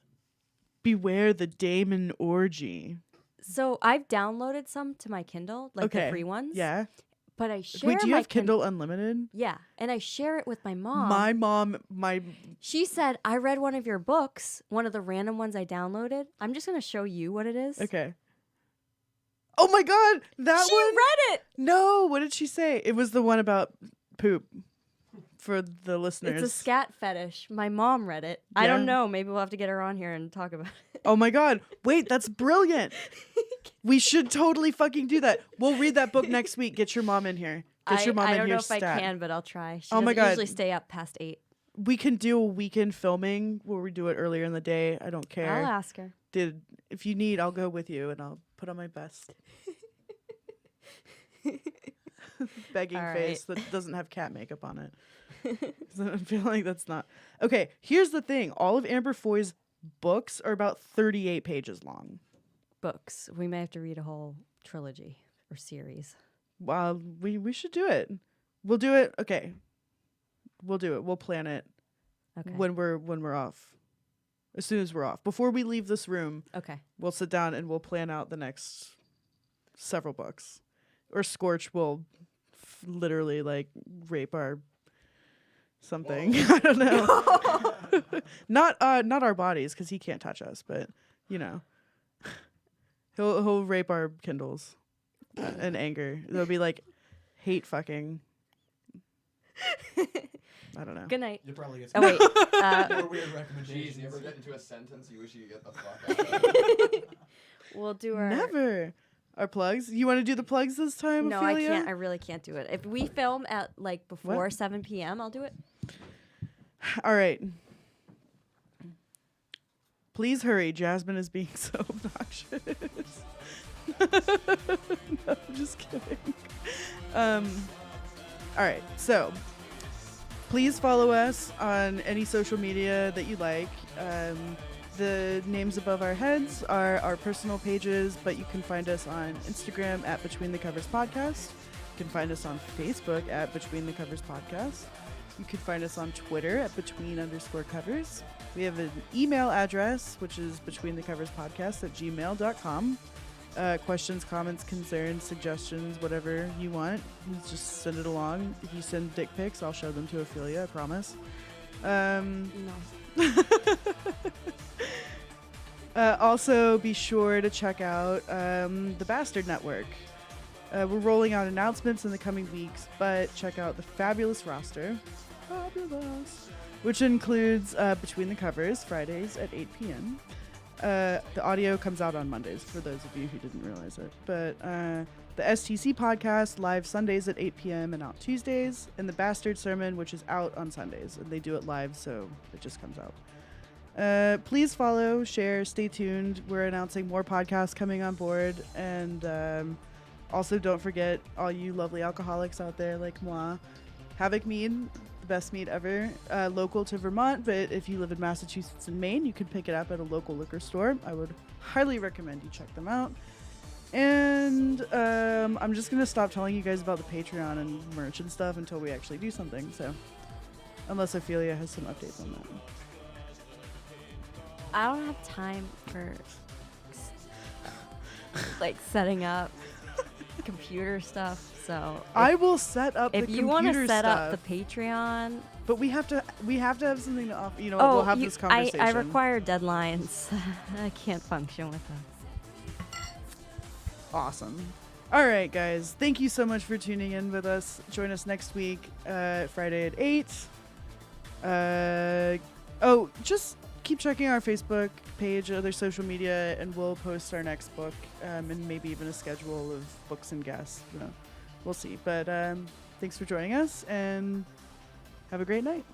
Beware the Damon orgy. So I've downloaded some to my Kindle, like the free ones. Yeah. But I share Wait, do you my have Kindle Unlimited? Yeah, and I share it with my mom. My mom, She said, I read one of your books, one of the random ones I downloaded. I'm just going to show you what it is. okay. Oh my God, that She one. read it. No, what did she say? It was the one about poop. For the listeners. It's a scat fetish. My mom read it. I Yeah. don't know. Maybe we'll have to get her on here and talk about it. Oh my God. Wait, that's brilliant. We should totally fucking do that. We'll read that book next week. Get your mom in here. Get your mom I in don't here know if I stat. can, but I'll try. She Oh my doesn't God. usually stay up past 8. We can do a weekend filming where we do it earlier in the day. I don't care. I'll ask her. If you need, I'll go with you and I'll put on my best begging All right. face that doesn't have cat makeup on it. I feel like that's not okay. Here's the thing: all of Amber Foy's books are about 38 pages long. Books. We may have to read a whole trilogy or series. Well, we should do it. We'll do it. Okay, we'll do it. We'll plan it Okay. when we're off. As soon as we're off, before we leave this room, Okay. we'll sit down and we'll plan out the next several books. Or Scorch will literally like rape our something. I don't know. not our bodies because he can't touch us, but you know, he'll rape our Kindles in anger. There'll be like hate fucking. I don't know. Good night. You'll probably get Oh, some wait. more weird Jeez, recommendations. you ever get into a sentence you wish you could get the fuck out of? We'll do our... Never. Our plugs. You want to do the plugs this time? No, I Ophelia? can't. I really can't do it. If we film at like before What? 7 p.m., I'll do it. All right. Please hurry. Jasmine is being so obnoxious. No, I'm just kidding. All right. So please follow us on any social media that you like. The names above our heads are our personal pages, but you can find us on Instagram at Between the Covers Podcast. You can find us on Facebook at Between the Covers Podcast. You can find us on Twitter at between_covers. We have an email address, which is betweenthecoverspodcast@gmail.com. Questions, comments, concerns, suggestions, whatever you want, you just send it along. If you send dick pics, I'll show them to Ophelia, I promise. No. Also, be sure to check out the Bastard Network. We're rolling out announcements in the coming weeks, but check out the fabulous roster. Fabulous. Which includes Between the Covers, Fridays at 8 p.m. The audio comes out on Mondays, for those of you who didn't realize it. But the STC podcast, live Sundays at 8 p.m. and out Tuesdays. And the Bastard Sermon, which is out on Sundays. And they do it live, so it just comes out. Please follow, share, stay tuned. We're announcing more podcasts coming on board. And also don't forget all you lovely alcoholics out there like moi. Havoc Mead, the best mead ever, local to Vermont. But if you live in Massachusetts and Maine, you can pick it up at a local liquor store. I would highly recommend you check them out. And I'm just going to stop telling you guys about the Patreon and merch and stuff until we actually do something. So unless Ophelia has some updates on that. I don't have time for like setting up computer stuff. So I will set up the if computer you want to set stuff, up the Patreon, but we have to have something to offer. You know, we'll have this conversation. I require deadlines. I can't function with them. Awesome. All right, guys. Thank you so much for tuning in with us. Join us next week, Friday at 8. Just keep checking our Facebook page, other social media, and we'll post our next book, and maybe even a schedule of books and guests. We'll see. But thanks for joining us, and have a great night.